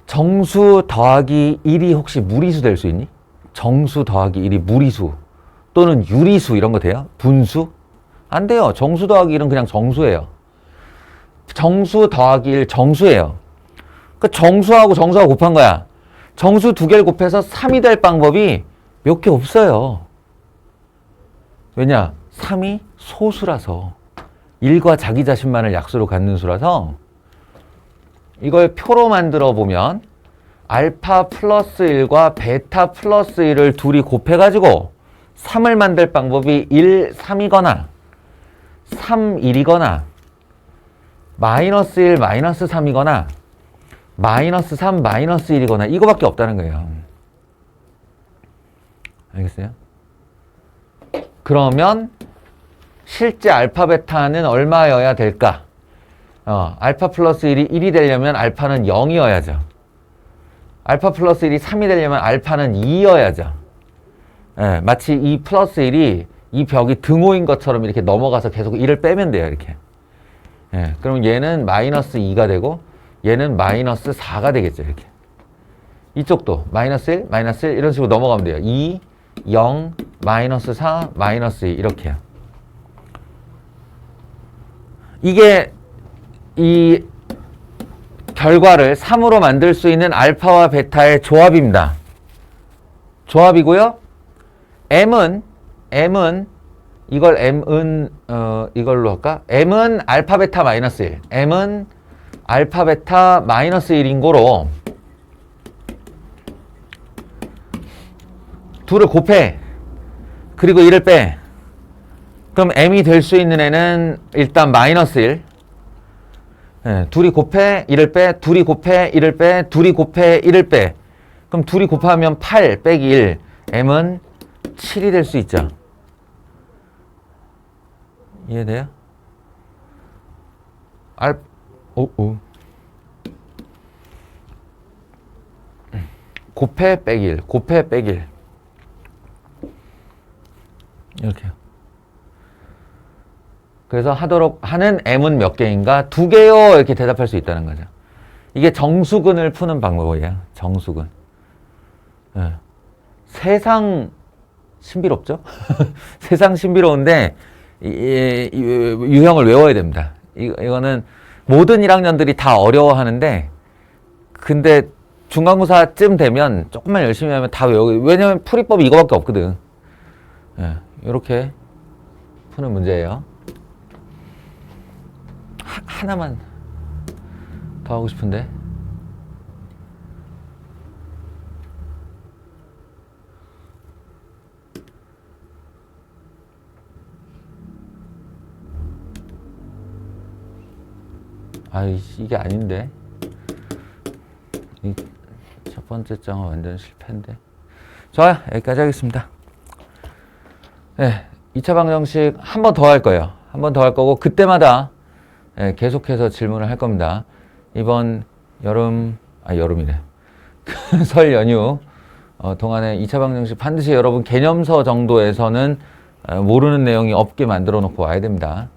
정수 더하기 1이 혹시 무리수 될 수 있니? 정수 더하기 1이 무리수 또는 유리수 이런 거 돼요? 분수? 안 돼요. 정수 더하기 1은 그냥 정수예요. 정수 더하기 1 정수예요. 그 정수하고 곱한 거야. 정수 2개를 곱해서 3이 될 방법이 몇 개 없어요. 왜냐? 3이 소수라서 1과 자기 자신만을 약수로 갖는 수라서 이걸 표로 만들어 보면 알파 플러스 1과 베타 플러스 1을 둘이 곱해가지고 3을 만들 방법이 1, 3이거나 3, 1이거나 마이너스 1, 마이너스 3이거나 마이너스 3, 마이너스 1이거나 이거밖에 없다는 거예요. 알겠어요? 그러면 실제 알파 베타는 얼마여야 될까? 알파 플러스 1이 1이 되려면 알파는 0이어야죠. 알파 플러스 1이 3이 되려면 알파는 2여야죠. 예, 마치 이 플러스 1이 이 벽이 등호인 것처럼 이렇게 넘어가서 계속 1을 빼면 돼요. 이렇게. 예, 그럼 얘는 마이너스 2가 되고 얘는 마이너스 4가 되겠죠. 이렇게. 이쪽도 마이너스 1, 마이너스 1 이런 식으로 넘어가면 돼요. 2, 0, 마이너스 4, 마이너스 2 이렇게요. 이게 이 결과를 3으로 만들 수 있는 알파와 베타의 조합입니다. 조합이고요. M은 이걸 M은 이걸로 할까? M은 알파 베타 마이너스 1. M은 알파 베타 마이너스 1인 거로 둘을 곱해. 그리고 1을 빼. 그럼 M이 될 수 있는 애는 일단 마이너스 1. 예, 둘이 곱해 1을 빼. 둘이 곱해 1을 빼. 둘이 곱해 1을 빼. 그럼 둘이 곱하면 8 빼기 1. M은 7이 될 수 있죠. 이해돼요? 곱해 빼기 1. 곱해 빼기 1. 이렇게요. 그래서 하는 M은 몇 개인가? 2개요. 이렇게 대답할 수 있다는 거죠. 이게 정수근을 푸는 방법이에요. 정수근. 예. 세상 신비롭죠? 세상 신비로운데 유형을 외워야 됩니다. 이거는 모든 1학년들이 다 어려워하는데 근데 중간고사쯤 되면 조금만 열심히 하면 다 외우고 왜냐면 풀이법이 이거밖에 없거든. 예. 이렇게 푸는 문제예요. 하나만 더 하고 싶은데. 이게 아닌데. 이 첫 번째 장은 완전 실패인데. 좋아요. 여기까지 하겠습니다. 네, 2차 방정식 한 번 더 할 거예요. 한 번 더 할 거고 그때마다 계속해서 질문을 할 겁니다. 이번 여름이래. 설 연휴 동안에 2차 방정식 반드시 여러분 개념서 정도에서는 모르는 내용이 없게 만들어 놓고 와야 됩니다.